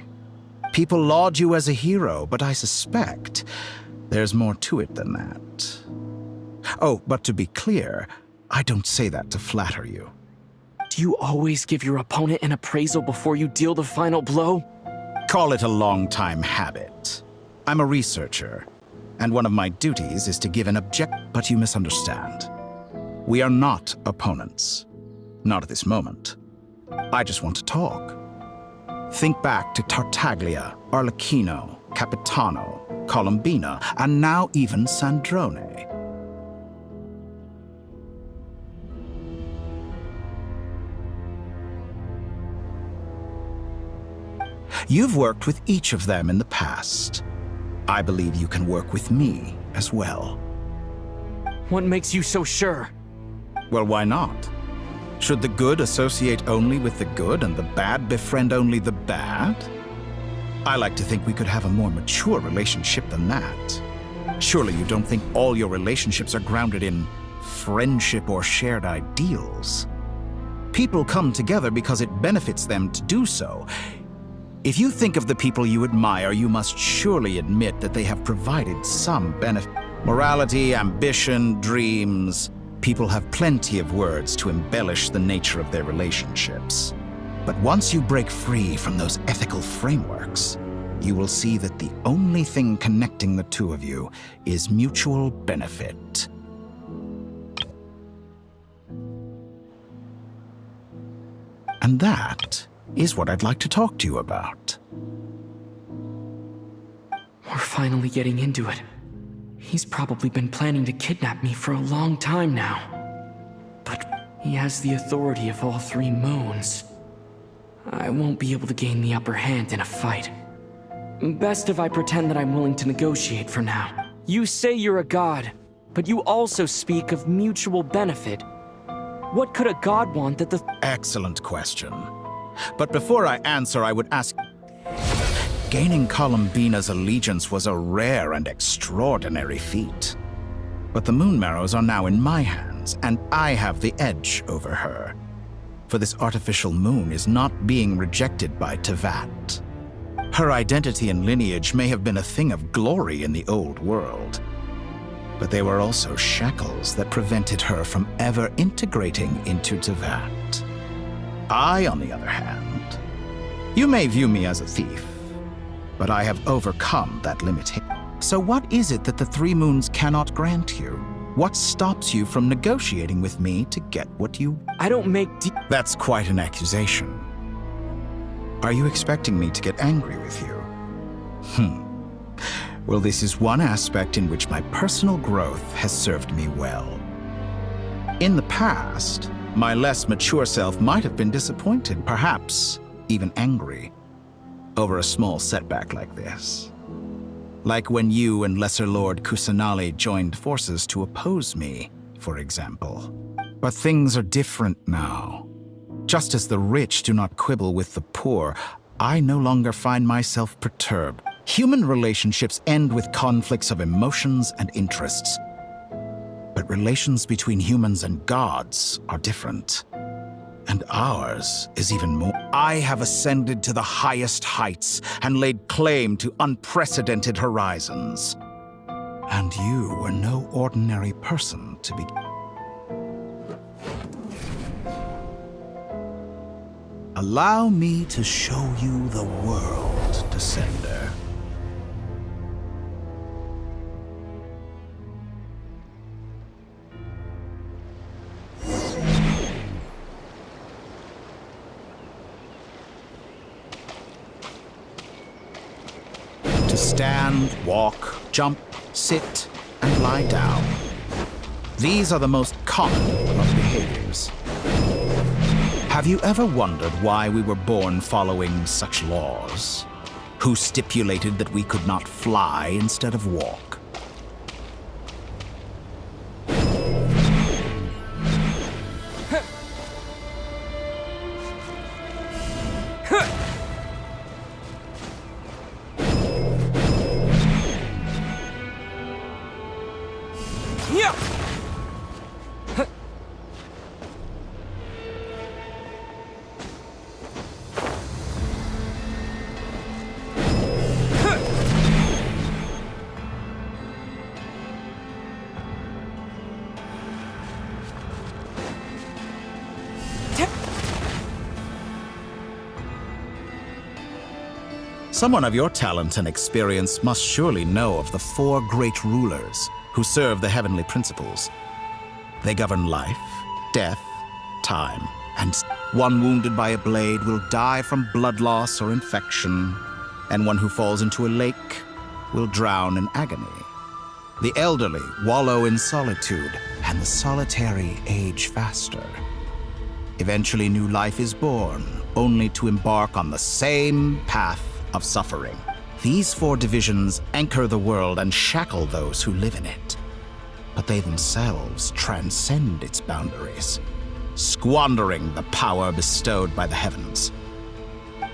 People laud you as a hero, but I suspect there's more to it than that. Oh, but to be clear, I don't say that to flatter you. Do you always give your opponent an appraisal before you deal the final blow? Call it a long-time habit. I'm a researcher, and one of my duties is to give an but you misunderstand. We are not opponents. Not at this moment. I just want to talk. Think back to Tartaglia, Arlecchino, Capitano, Colombina, and now even Sandrone. You've worked with each of them in the past. I believe you can work with me as well. What makes you so sure? Well, why not? Should the good associate only with the good and the bad befriend only the bad? I like to think we could have a more mature relationship than that. Surely you don't think all your relationships are grounded in friendship or shared ideals. People come together because it benefits them to do so. If you think of the people you admire, you must surely admit that they have provided some benefit. Morality, ambition, dreams. People have plenty of words to embellish the nature of their relationships. But once you break free from those ethical frameworks, you will see that the only thing connecting the two of you is mutual benefit. And that is what I'd like to talk to you about. We're finally getting into it. He's probably been planning to kidnap me for a long time now. But he has the authority of all three moons. I won't be able to gain the upper hand in a fight. Best if I pretend that I'm willing to negotiate for now. You say you're a god, but you also speak of mutual benefit. What could a god want that the... Excellent question. But before I answer, I would ask... Gaining Colombina's allegiance was a rare and extraordinary feat. But the Moon Marrows are now in my hands, and I have the edge over her. For this artificial moon is not being rejected by Tevat. Her identity and lineage may have been a thing of glory in the old world, but they were also shackles that prevented her from ever integrating into Tevat. I, on the other hand, you may view me as a thief, but I have overcome that limitation. So what is it that the Three Moons cannot grant you? What stops you from negotiating with me to get what you... I don't make That's quite an accusation. Are you expecting me to get angry with you? Well, this is one aspect in which my personal growth has served me well. In the past, my less mature self might have been disappointed, perhaps even angry, over a small setback like this. Like when you and Lesser Lord Kusanali joined forces to oppose me, for example. But things are different now. Just as the rich do not quibble with the poor, I no longer find myself perturbed. Human relationships end with conflicts of emotions and interests. But relations between humans and gods are different. And ours is even more. I have ascended to the highest heights and laid claim to unprecedented horizons. And you were no ordinary person to be. Allow me to show you the world, Descender. To stand, walk, jump, sit, and lie down. These are the most common of behaviors. Have you ever wondered why we were born following such laws? Who stipulated that we could not fly instead of walk? Someone of your talent and experience must surely know of the 4 great rulers who serve the heavenly principles. They govern life, death, time, and one wounded by a blade will die from blood loss or infection, and one who falls into a lake will drown in agony. The elderly wallow in solitude, and the solitary age faster. Eventually, new life is born, only to embark on the same path of suffering. These 4 divisions anchor the world and shackle those who live in it. But they themselves transcend its boundaries, squandering the power bestowed by the heavens.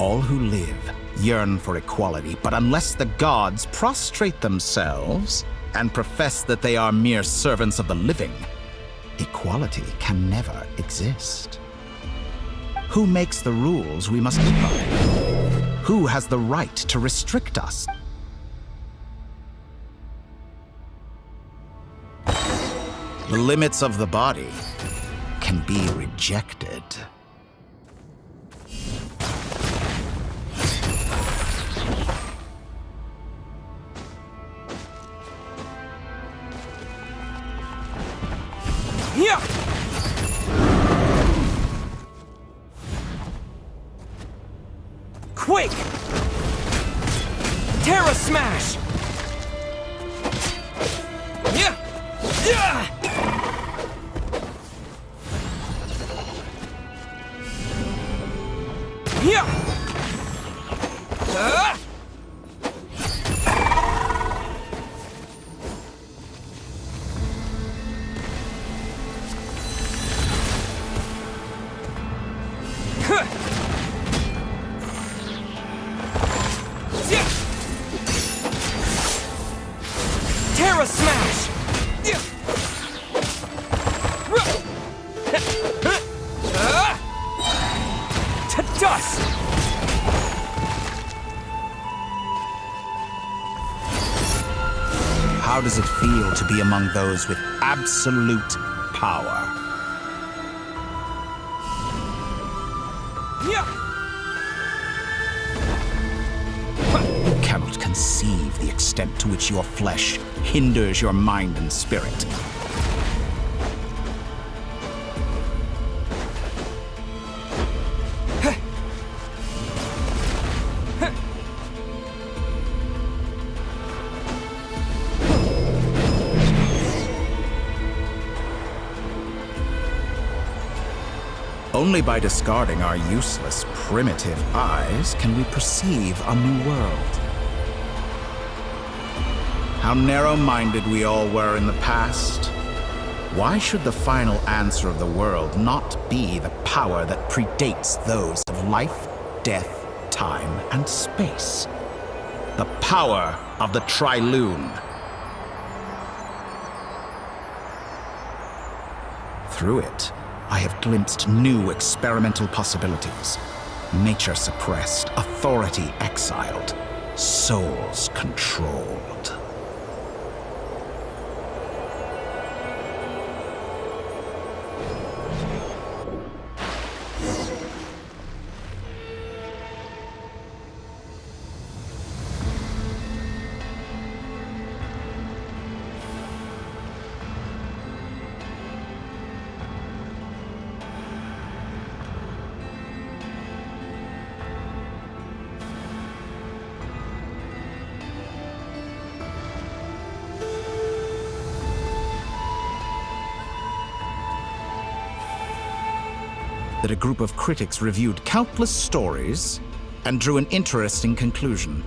All who live yearn for equality, but unless the gods prostrate themselves and profess that they are mere servants of the living, equality can never exist. Who makes the rules we must live by? Who has the right to restrict us? The limits of the body can be rejected. Yeah! Quick! Terra Smash! Yeah! Yeah! Yeah! Terra Smash! To dust! How does it feel to be among those with absolute power? You cannot conceive the extent to which your flesh hinders your mind and spirit. Only by discarding our useless, primitive eyes can we perceive a new world. How narrow-minded we all were in the past. Why should the final answer of the world not be the power that predates those of life, death, time, and space? The power of the Trilune. Through it, I have glimpsed new experimental possibilities. Nature suppressed, authority exiled, souls controlled. that a group of critics reviewed countless stories and drew an interesting conclusion.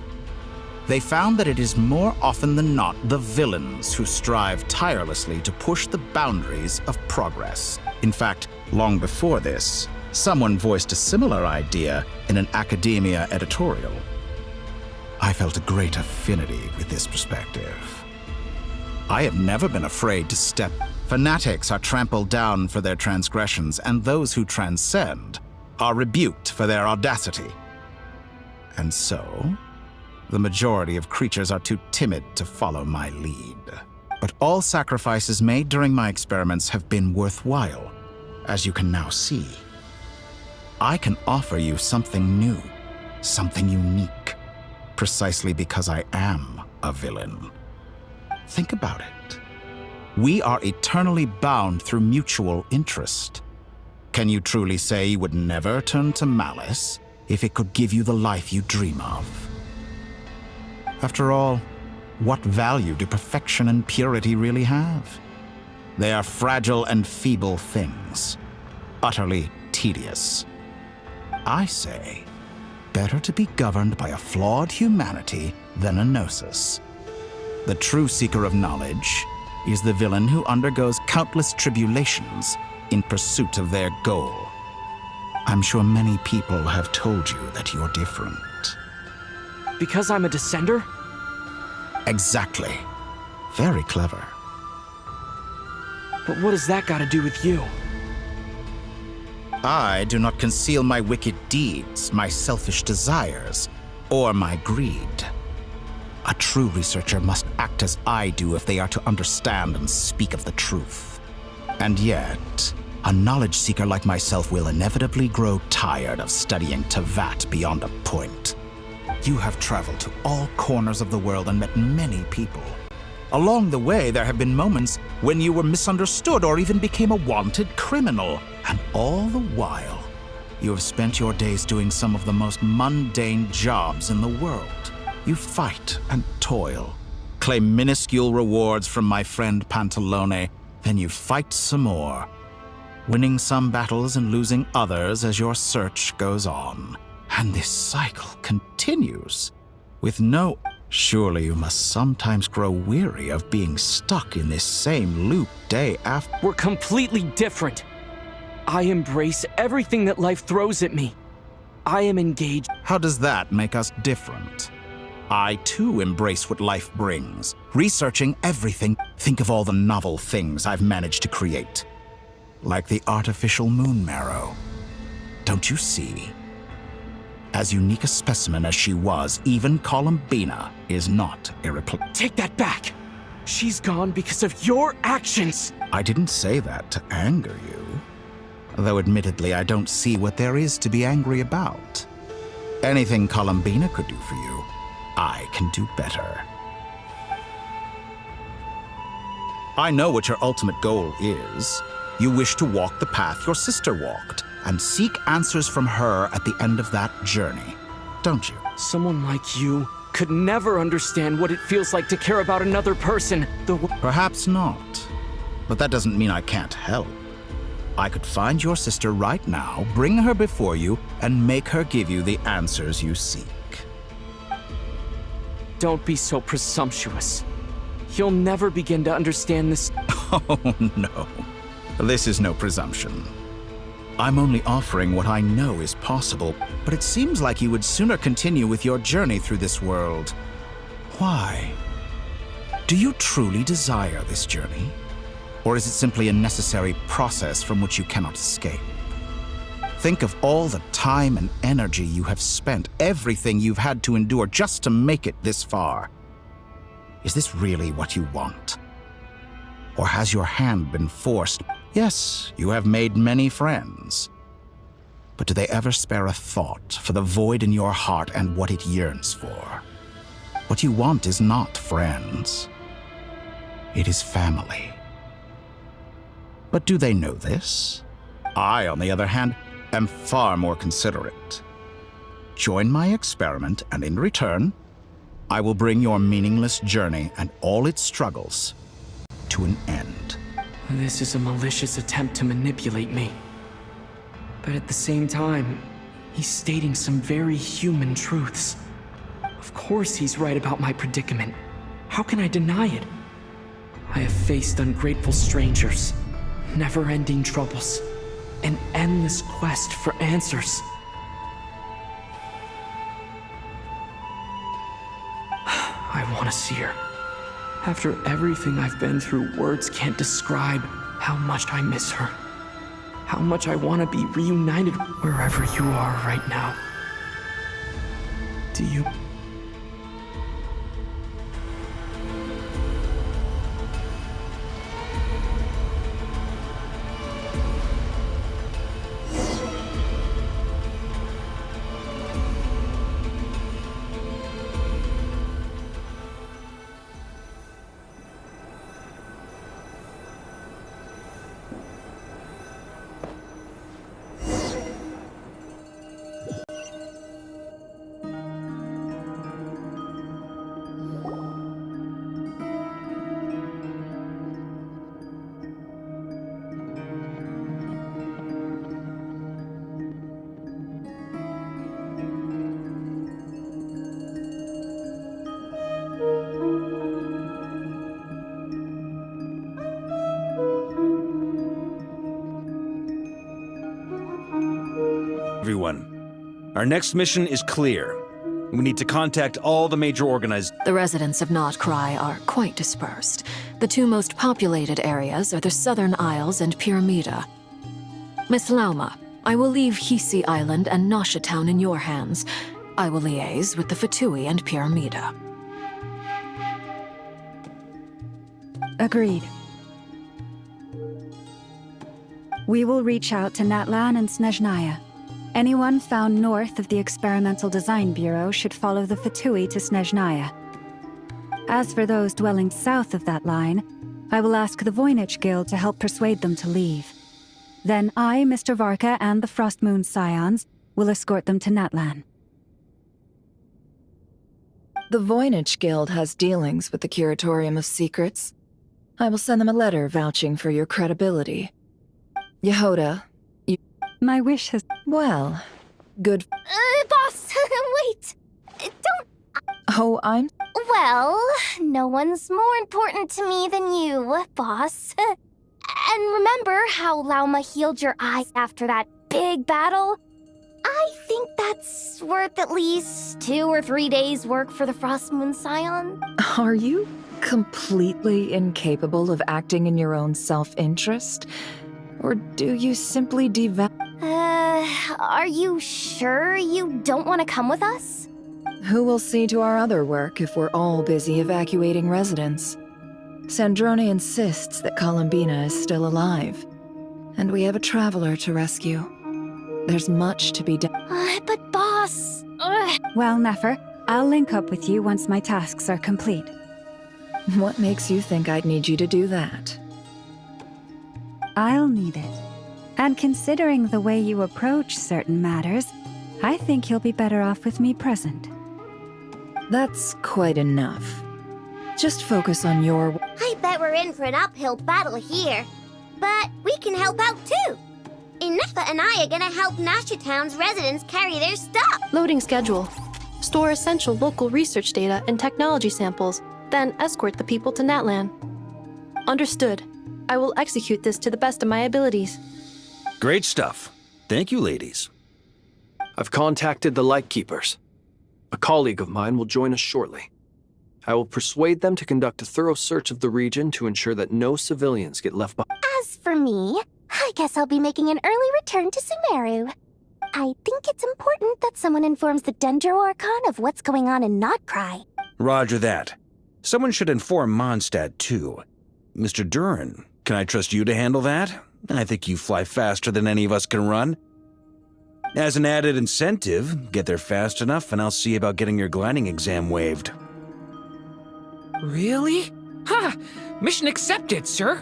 They found that it is more often than not the villains who strive tirelessly to push the boundaries of progress. In fact, long before this, someone voiced a similar idea in an academia editorial. I felt a great affinity with this perspective. I have never been afraid to step. Fanatics are trampled down for their transgressions, and those who transcend are rebuked for their audacity. And so, the majority of creatures are too timid to follow my lead. But all sacrifices made during my experiments have been worthwhile, as you can now see. I can offer you something new, something unique, precisely because I am a villain. Think about it. We are eternally bound through mutual interest. Can you truly say you would never turn to malice if it could give you the life you dream of? After all, what value do perfection and purity really have? They are fragile and feeble things, utterly tedious. I say, better to be governed by a flawed humanity than a gnosis. The true seeker of knowledge is the villain who undergoes countless tribulations in pursuit of their goal. I'm sure many people have told you that you're different. Because I'm a descender? Exactly. Very clever. But what has that got to do with you? I do not conceal my wicked deeds, my selfish desires, or my greed. A true researcher must act as I do if they are to understand and speak of the truth. And yet, a knowledge seeker like myself will inevitably grow tired of studying Tevat beyond a point. You have traveled to all corners of the world and met many people. Along the way, there have been moments when you were misunderstood or even became a wanted criminal. And all the while, you have spent your days doing some of the most mundane jobs in the world. You fight and toil, claim minuscule rewards from my friend Pantalone, then you fight some more, winning some battles and losing others as your search goes on. And this cycle continues, with no... Surely you must sometimes grow weary of being stuck in this same loop day after... We're completely different. I embrace everything that life throws at me. I am engaged. How does that make us different? I too embrace what life brings, researching everything. Think of all the novel things I've managed to create. Like the artificial moon marrow. Don't you see? As unique a specimen as she was, even Columbina is not irreplaceable. Take that back! She's gone because of your actions! I didn't say that to anger you. Though admittedly, I don't see what there is to be angry about. Anything Columbina could do for you, I can do better. I know what your ultimate goal is. You wish to walk the path your sister walked, and seek answers from her at the end of that journey, don't you? Someone like you could never understand what it feels like to care about another person. Perhaps not, but that doesn't mean I can't help. I could find your sister right now, bring her before you, and make her give you the answers you seek. Don't be so presumptuous. You'll never begin to understand this. Oh no, this is no presumption. I'm only offering what I know is possible, but it seems like you would sooner continue with your journey through this world. Why? Do you truly desire this journey? Or is it simply a necessary process from which you cannot escape? Think of all the time and energy you have spent, everything you've had to endure just to make it this far. Is this really what you want? Or has your hand been forced? Yes, you have made many friends. But do they ever spare a thought for the void in your heart and what it yearns for? What you want is not friends. It is family. But do they know this? I, on the other hand, am far more considerate. Join my experiment, and in return, I will bring your meaningless journey and all its struggles to an end. This is a malicious attempt to manipulate me. But at the same time, he's stating some very human truths. Of course he's right about my predicament. How can I deny it? I have faced ungrateful strangers, never-ending troubles, an endless quest for answers. I want to see her. After everything I've been through, words can't describe how much I miss her. How much I want to be reunited wherever you are right now. Do you? Everyone, our next mission is clear. We need to contact all the major organized... The residents of Not Krai are quite dispersed. The two most populated areas are the Southern Isles and Pyramida. Miss Lauma, I will leave Hisi Island and Nasha Town in your hands. I will liaise with the Fatui and Pyramida. Agreed. We will reach out to Natlan and Snezhnaya. Anyone found north of the Experimental Design Bureau should follow the Fatui to Snezhnaya. As for those dwelling south of that line, I will ask the Voynich Guild to help persuade them to leave. Then I, Mr. Varka, and the Frostmoon Scions will escort them to Natlan. The Voynich Guild has dealings with the Curatorium of Secrets. I will send them a letter vouching for your credibility. Yehoda, you... My wish has... Well, good... Boss, wait! Don't... Oh, I'm... Well, no one's more important to me than you, boss. And remember how Lauma healed your eyes after that big battle? I think that's worth at least 2 or 3 days' work for the Frostmoon Scion. Are you completely incapable of acting in your own self-interest? Or do you simply are you sure you don't want to come with us? Who will see to our other work if we're all busy evacuating residents? Sandrone insists that Columbina is still alive, and we have a traveler to rescue. There's much to be done. But boss... Well, Nefer, I'll link up with you once my tasks are complete. What makes you think I'd need you to do that? I'll need it. And considering the way you approach certain matters, I think you'll be better off with me present. That's quite enough. Just focus on your... I bet we're in for an uphill battle here. But we can help out too. Inefa and I are gonna help Nasha Town's residents carry their stuff. Loading schedule. Store essential local research data and technology samples, then escort the people to Natlan. Understood. I will execute this to the best of my abilities. Great stuff. Thank you, ladies. I've contacted the Lightkeepers. A colleague of mine will join us shortly. I will persuade them to conduct a thorough search of the region to ensure that no civilians get left behind. As for me, I guess I'll be making an early return to Sumeru. I think it's important that someone informs the Dendro Archon of what's going on in Not Krai. Roger that. Someone should inform Mondstadt, too. Mr. Durin, can I trust you to handle that? I think you fly faster than any of us can run. As an added incentive, get there fast enough and I'll see about getting your gliding exam waived. Really? Ha! Mission accepted, sir!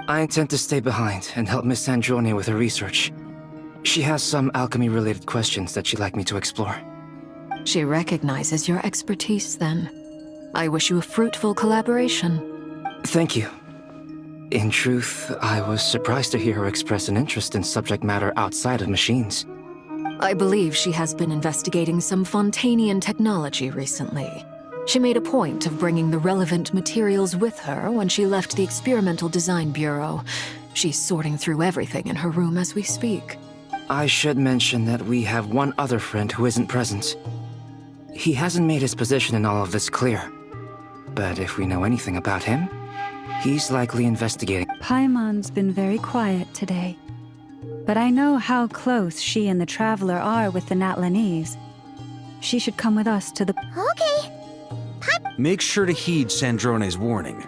I intend to stay behind and help Miss Sandrone with her research. She has some alchemy-related questions that she'd like me to explore. She recognizes your expertise, then. I wish you a fruitful collaboration. Thank you. In truth, I was surprised to hear her express an interest in subject matter outside of machines. I believe she has been investigating some Fontanian technology recently. She made a point of bringing the relevant materials with her when she left the Experimental Design Bureau. She's sorting through everything in her room as we speak. I should mention that we have one other friend who isn't present. He hasn't made his position in all of this clear. But if we know anything about him, he's likely investigating. Paimon's been very quiet today. But I know how close she and the Traveler are with the Natlanese. She should come with us to the... Okay. Make sure to heed Sandrone's warning.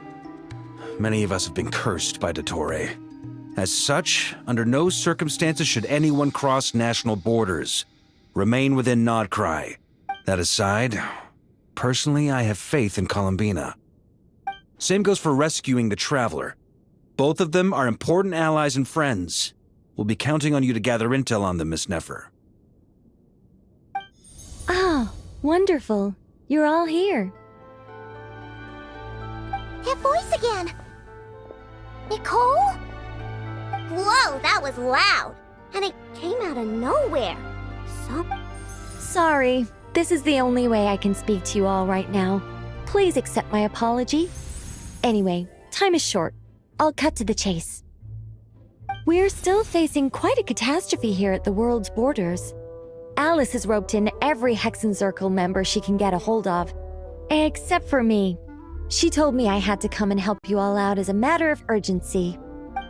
Many of us have been cursed by Dottore. As such, under no circumstances should anyone cross national borders. Remain within Nodcry. That aside, personally I have faith in Columbina. Same goes for rescuing the Traveler. Both of them are important allies and friends. We'll be counting on you to gather intel on them, Miss Nefer. Oh, wonderful. You're all here. That voice again! Nicole? Whoa, that was loud! And it came out of nowhere. Sorry, this is the only way I can speak to you all right now. Please accept my apology. Anyway, time is short. I'll cut to the chase. We're still facing quite a catastrophe here at the world's borders. Alice has roped in every Hexenzirkel member she can get a hold of. Except for me. She told me I had to come and help you all out as a matter of urgency.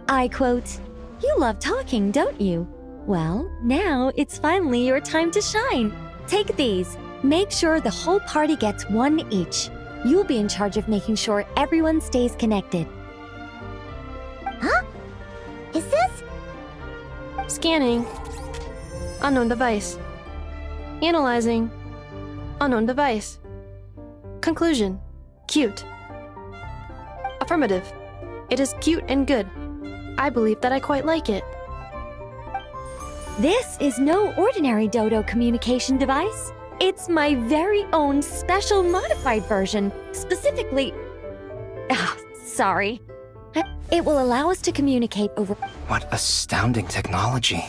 I quote, "You love talking, don't you? Well, now it's finally your time to shine. Take these. Make sure the whole party gets one each. You'll be in charge of making sure everyone stays connected." Huh? Is this? Scanning. Unknown device. Analyzing. Unknown device. Conclusion. Cute. Affirmative. It is cute and good. I believe that I quite like it. This is no ordinary Dodo communication device. It's my very own special modified version, specifically... sorry. It will allow us to communicate over... What astounding technology.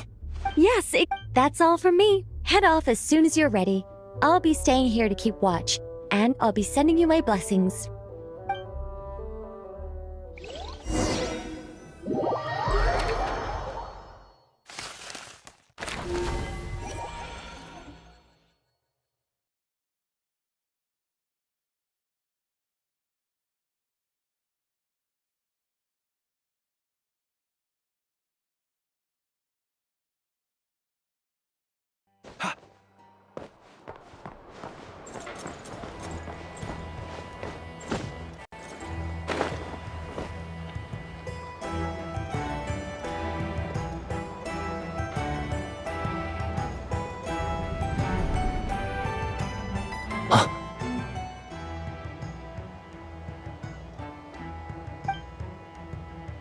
Yes, that's all from me. Head off as soon as you're ready. I'll be staying here to keep watch, and I'll be sending you my blessings.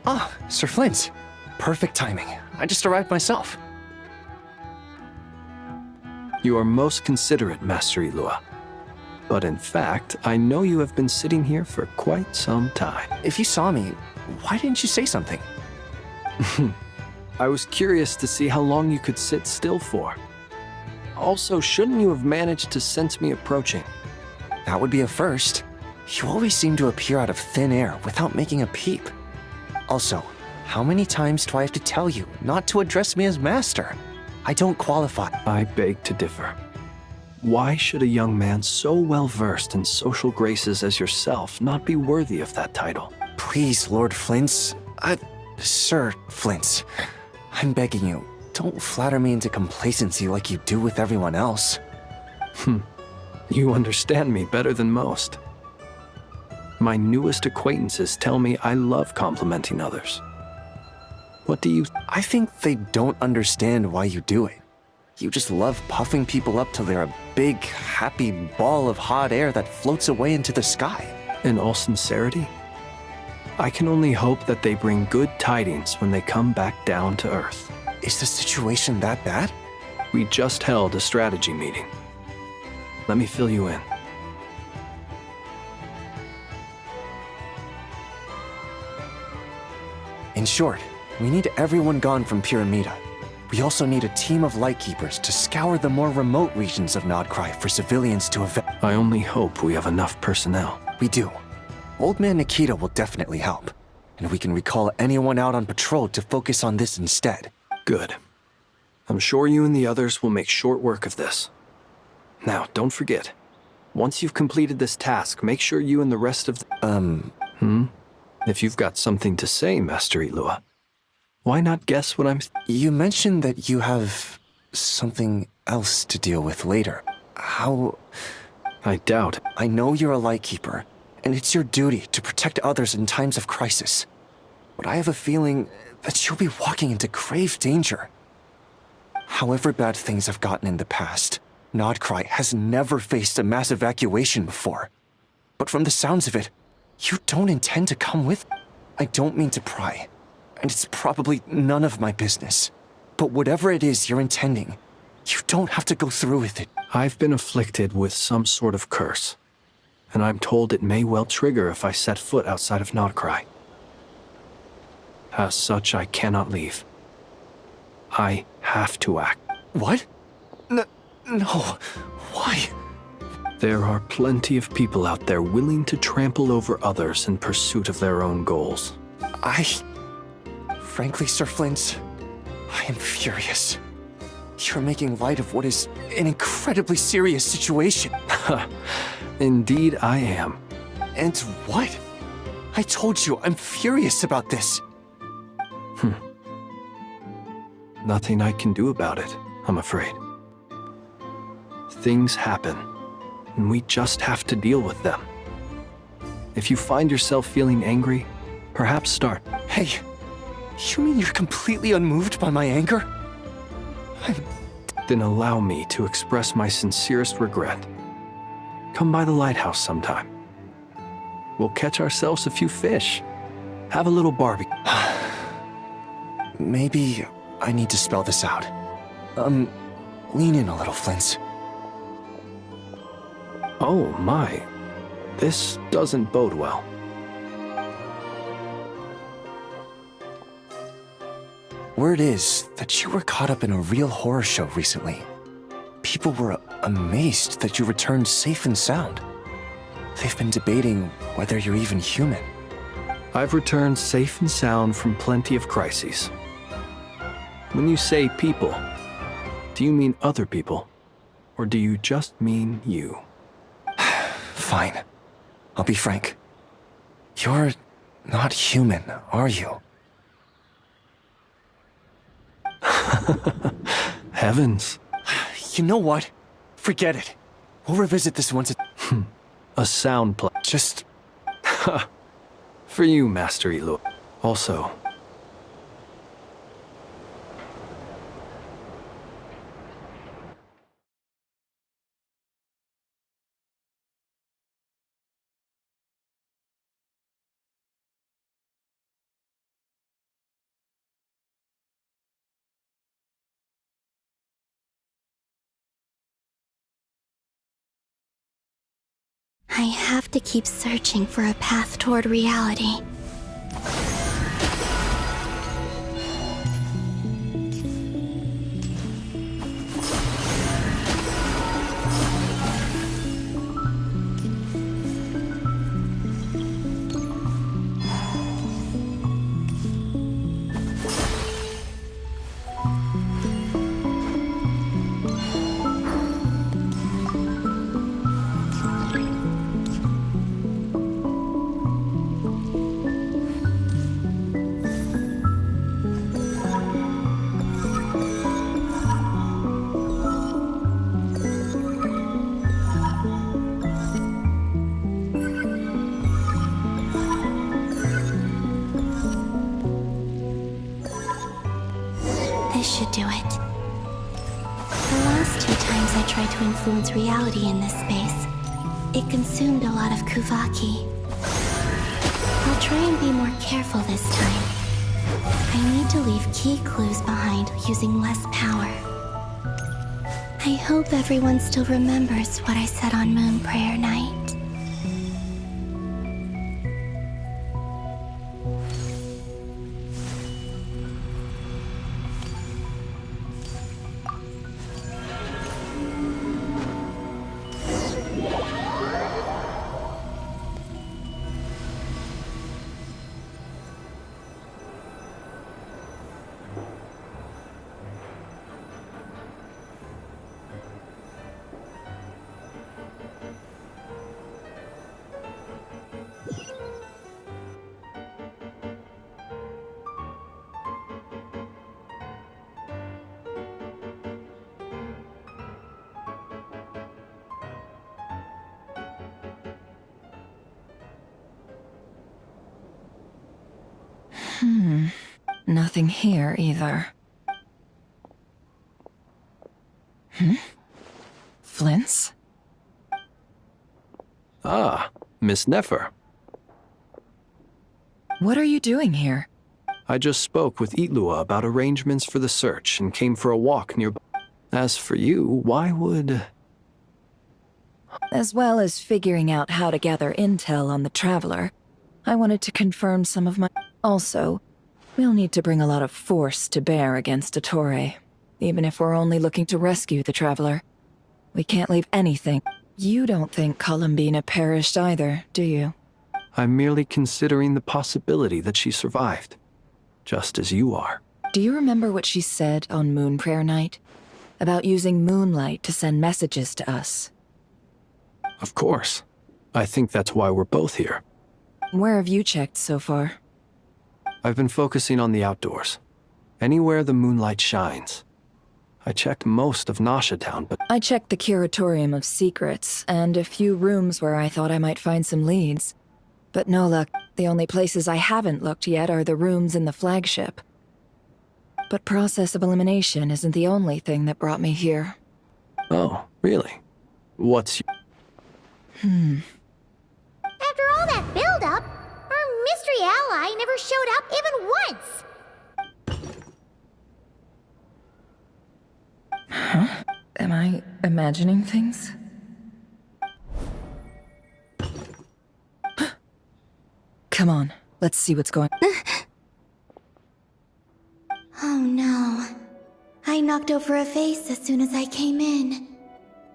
Ah, Sir Flint. Perfect timing. I just arrived myself. You are most considerate, Master Ilua. But in fact, I know you have been sitting here for quite some time. If you saw me, why didn't you say something? I was curious to see how long you could sit still for. Also, shouldn't you have managed to sense me approaching? That would be a first. You always seem to appear out of thin air without making a peep. Also, how many times do I have to tell you not to address me as master? I don't qualify. I beg to differ. Why should a young man so well versed in social graces as yourself not be worthy of that title? Please, Lord Flint's... Sir Flint's. I'm begging you, don't flatter me into complacency like you do with everyone else. You understand me better than most. My newest acquaintances tell me I love complimenting others. What do you... I think they don't understand why you do it. You just love puffing people up till they're a big, happy ball of hot air that floats away into the sky. In all sincerity, I can only hope that they bring good tidings when they come back down to Earth. Is the situation that bad? We just held a strategy meeting. Let me fill you in. In short, we need everyone gone from Pyramida. We also need a team of Lightkeepers to scour the more remote regions of Nodkrai for civilians to I only hope we have enough personnel. We do. Old Man Nikita will definitely help, and we can recall anyone out on patrol to focus on this instead. Good. I'm sure you and the others will make short work of this. Now, don't forget, once you've completed this task, make sure you and the rest of the... If you've got something to say, Master Ilua, why not guess what I'm... You mentioned that you have something else to deal with later. How... I doubt. I know you're a Lightkeeper, and it's your duty to protect others in times of crisis. But I have a feeling that you'll be walking into grave danger. However bad things have gotten in the past, Nodkrai has never faced a mass evacuation before. But from the sounds of it, you don't intend to come with me. I don't mean to pry, and it's probably none of my business. But whatever it is you're intending, you don't have to go through with it. I've been afflicted with some sort of curse, and I'm told it may well trigger if I set foot outside of Nodkrai. As such, I cannot leave. I have to act. What? No. Why? There are plenty of people out there willing to trample over others in pursuit of their own goals. Frankly, Sir Flint, I am furious. You're making light of what is an incredibly serious situation. Indeed, I am. And what? I told you, I'm furious about this. Nothing I can do about it, I'm afraid. Things happen, and we just have to deal with them. If you find yourself feeling angry, perhaps start. Hey, you mean you're completely unmoved by my anger? Then allow me to express my sincerest regret. Come by the lighthouse sometime. We'll catch ourselves a few fish. Have a little barbecue. Maybe I need to spell this out. Lean in a little, Flint. Oh my. This doesn't bode well. Word is that you were caught up in a real horror show recently. People were amazed that you returned safe and sound. They've been debating whether you're even human. I've returned safe and sound from plenty of crises. When you say people, do you mean other people? Or do you just mean you? Fine. I'll be frank. You're not human, are you? Heavens. You know what? Forget it. We'll revisit this once. A sound play. Just... For you, Master Ilua. Also... I have to keep searching for a path toward reality. This should do it. The last 2 times I tried to influence reality in this space, it consumed a lot of Kuvaki. I'll try and be more careful this time. I need to leave key clues behind using less power. I hope everyone still remembers what I said on Moon Prayer Night. Nothing here either. Flints? Ah, Miss Nefer. What are you doing here? I just spoke with Itlua about arrangements for the search and came for a walk nearby. As for you, why would... As well as figuring out how to gather intel on the Traveler, I wanted to confirm some of my... Also, we'll need to bring a lot of force to bear against Dottore, even if we're only looking to rescue the Traveler. We can't leave anything. You don't think Columbina perished either, do you? I'm merely considering the possibility that she survived, just as you are. Do you remember what she said on Moon Prayer Night? About using moonlight to send messages to us? Of course. I think that's why we're both here. Where have you checked so far? I've been focusing on the outdoors. Anywhere the moonlight shines. I checked most of Nasha Town, but... I checked the Curatorium of Secrets, and a few rooms where I thought I might find some leads. But no luck. The only places I haven't looked yet are the rooms in the flagship. But process of elimination isn't the only thing that brought me here. Oh, really? What's... After all that build-up, our mystery ally never showed up even once. Huh? Am I imagining things? Come on, let's see what's going on. Oh no. I knocked over a vase as soon as I came in.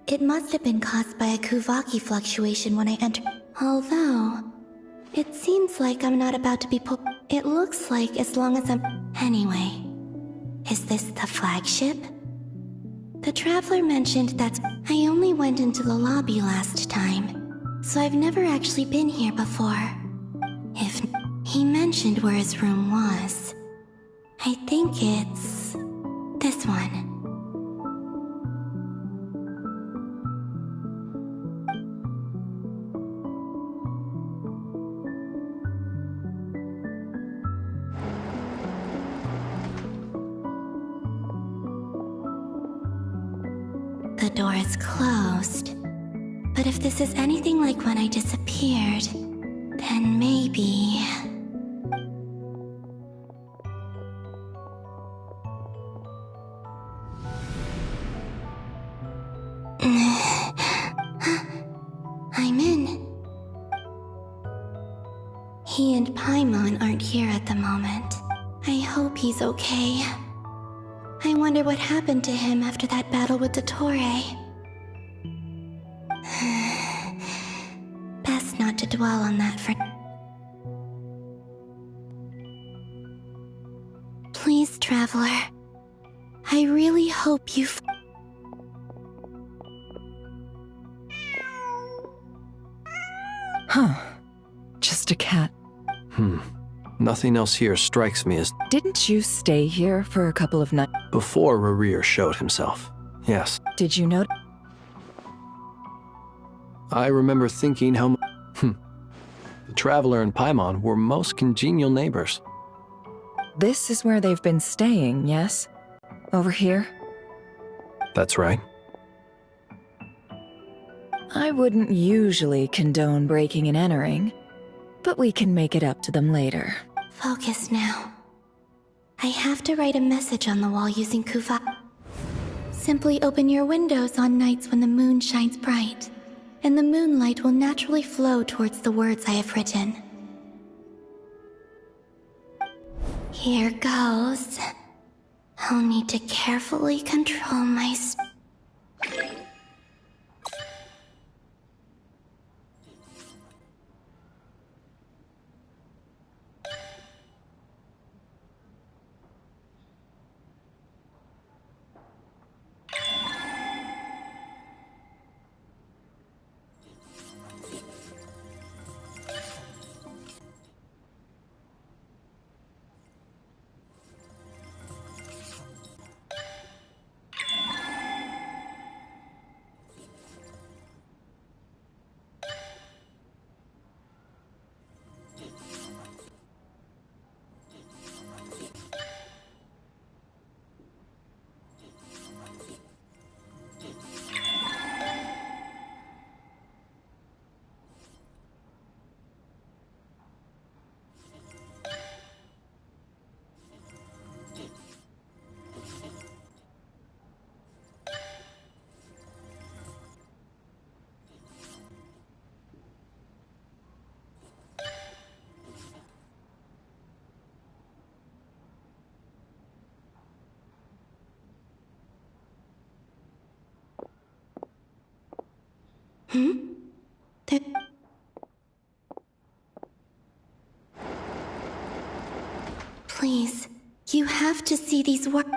It must have been caused by a Kuvaki fluctuation when I entered. Although, it seems like I'm not about to be It looks like as long as I'm... Anyway, is this the flagship? The Traveler mentioned that I only went into the lobby last time, so I've never actually been here before. If he mentioned where his room was, I think it's this one. The door is closed, but if this is anything like when I disappeared, then maybe... I'm in. He and Paimon aren't here at the moment. I hope he's okay. I wonder what happened to him after that battle with Dottore. Best not to dwell on that for... Please, Traveler. I really hope you... Huh. Just a cat. Nothing else here strikes me as... Didn't you stay here for a couple of nights? Before Rarir showed himself. Yes. Did you know? I remember thinking how... The Traveler and Paimon were most congenial neighbors. This is where they've been staying, yes? Over here? That's right. I wouldn't usually condone breaking and entering, but we can make it up to them later. Focus now. I have to write a message on the wall using Kuva. Simply open your windows on nights when the moon shines bright, and the moonlight will naturally flow towards the words I have written. Here goes. I'll need to carefully control my Please, you have to see these words.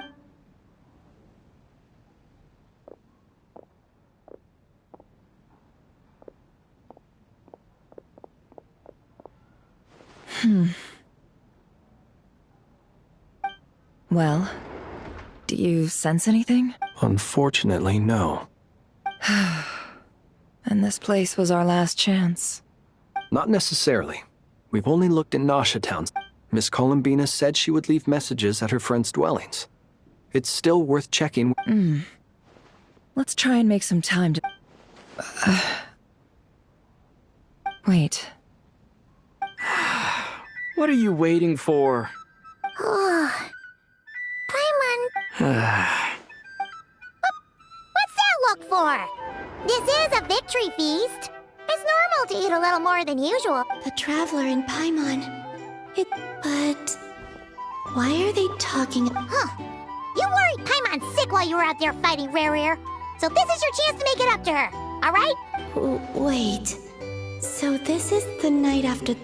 Well, do you sense anything? Unfortunately, no. And this place was our last chance. Not necessarily. We've only looked in Nasha Town. Miss Columbina said she would leave messages at her friends' dwellings. It's still worth checking. Let's try and make some time to... Wait. What are you waiting for? Paimon, what's that look for? This is a victory feast. It's normal to eat a little more than usual. The Traveler in Paimon. But... why are they talking... Huh. You worried Paimon sick while you were out there fighting Rare. So this is your chance to make it up to her, alright? Wait. So this is the night after...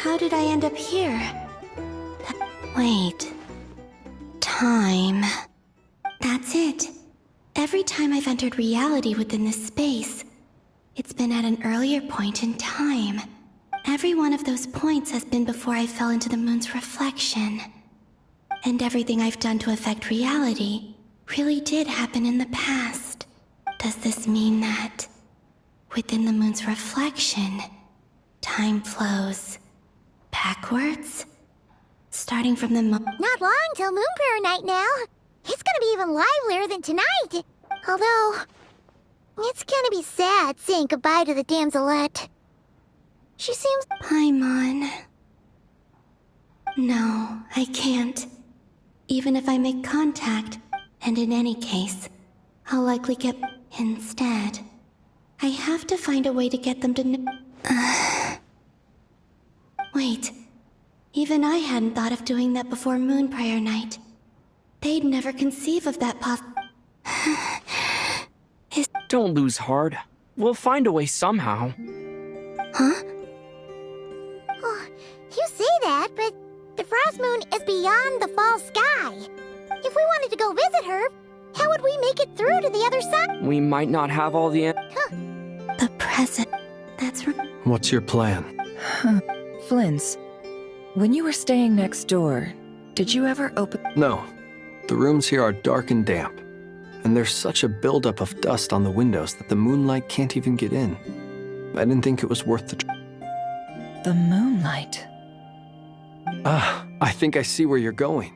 How did I end up here? Wait. Time. That's it. Every time I've entered reality within this space, it's been at an earlier point in time. Every one of those points has been before I fell into the moon's reflection. And everything I've done to affect reality really did happen in the past. Does this mean that within the moon's reflection, time flows backwards? Starting from the Not long till Moon Prayer Night now. It's gonna be even livelier than tonight. Although, it's gonna be sad saying goodbye to the damselette. She seems... Paimon. No, I can't. Even if I make contact, and in any case, I'll likely get... Instead, I have to find a way to get them to Wait. Even I hadn't thought of doing that before Moon Prayer Night. They'd never conceive of that Don't lose heart. We'll find a way somehow. Huh? Oh, you say that, but the Frost Moon is beyond the fall sky. If we wanted to go visit her, how would we make it through to the other side? We might not have all the... The present. That's right. What's your plan? Flynn's, when you were staying next door, did you ever open... No. The rooms here are dark and damp. And there's such a buildup of dust on the windows that the moonlight can't even get in. I didn't think it was worth the... The moonlight? I think I see where you're going.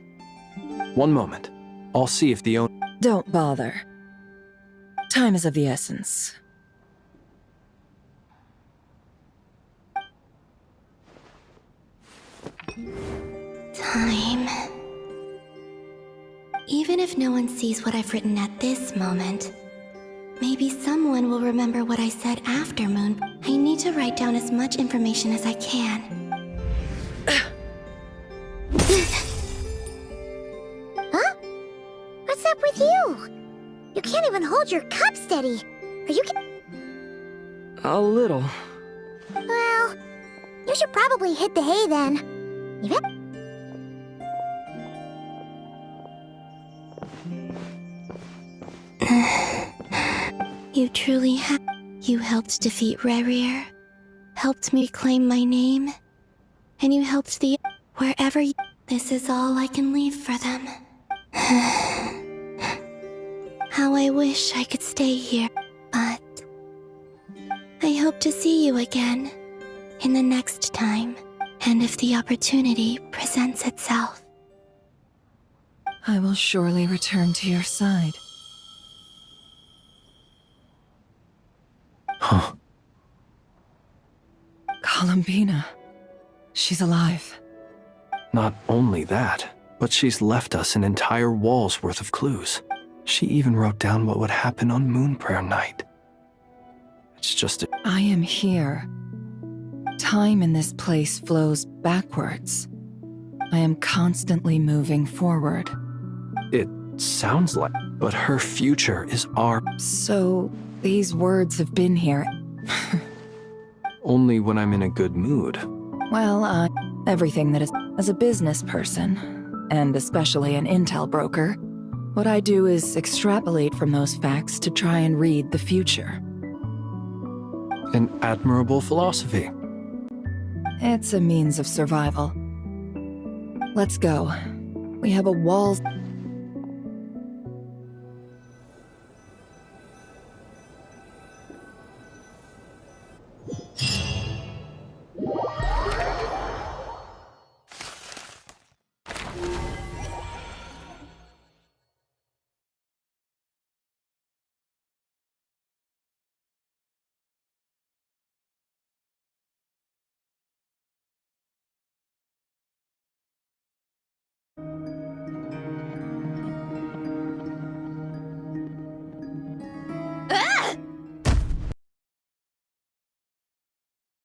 One moment. I'll see if the owner... Don't bother. Time is of the essence. Time. Even if no one sees what I've written at this moment, maybe someone will remember what I said after Moon. I need to write down as much information as I can. Huh? What's up with you? You can't even hold your cup steady. Are you... A little. Well, you should probably hit the hay then. You truly have. You helped defeat Rare, helped me claim my name, and you helped the... Wherever you... This is all I can leave for them. How I wish I could stay here, but... I hope to see you again, in the next time, and if the opportunity presents itself. I will surely return to your side. Huh. Columbina. She's alive. Not only that, but she's left us an entire wall's worth of clues. She even wrote down what would happen on Moon Prayer Night. It's just a... I am here. Time in this place flows backwards. I am constantly moving forward. It sounds like... But her future is our... So, these words have been here. Only when I'm in a good mood. Well, everything that is... As a business person, and especially an intel broker, what I do is extrapolate from those facts to try and read the future. An admirable philosophy. It's a means of survival. Let's go. We have a walls...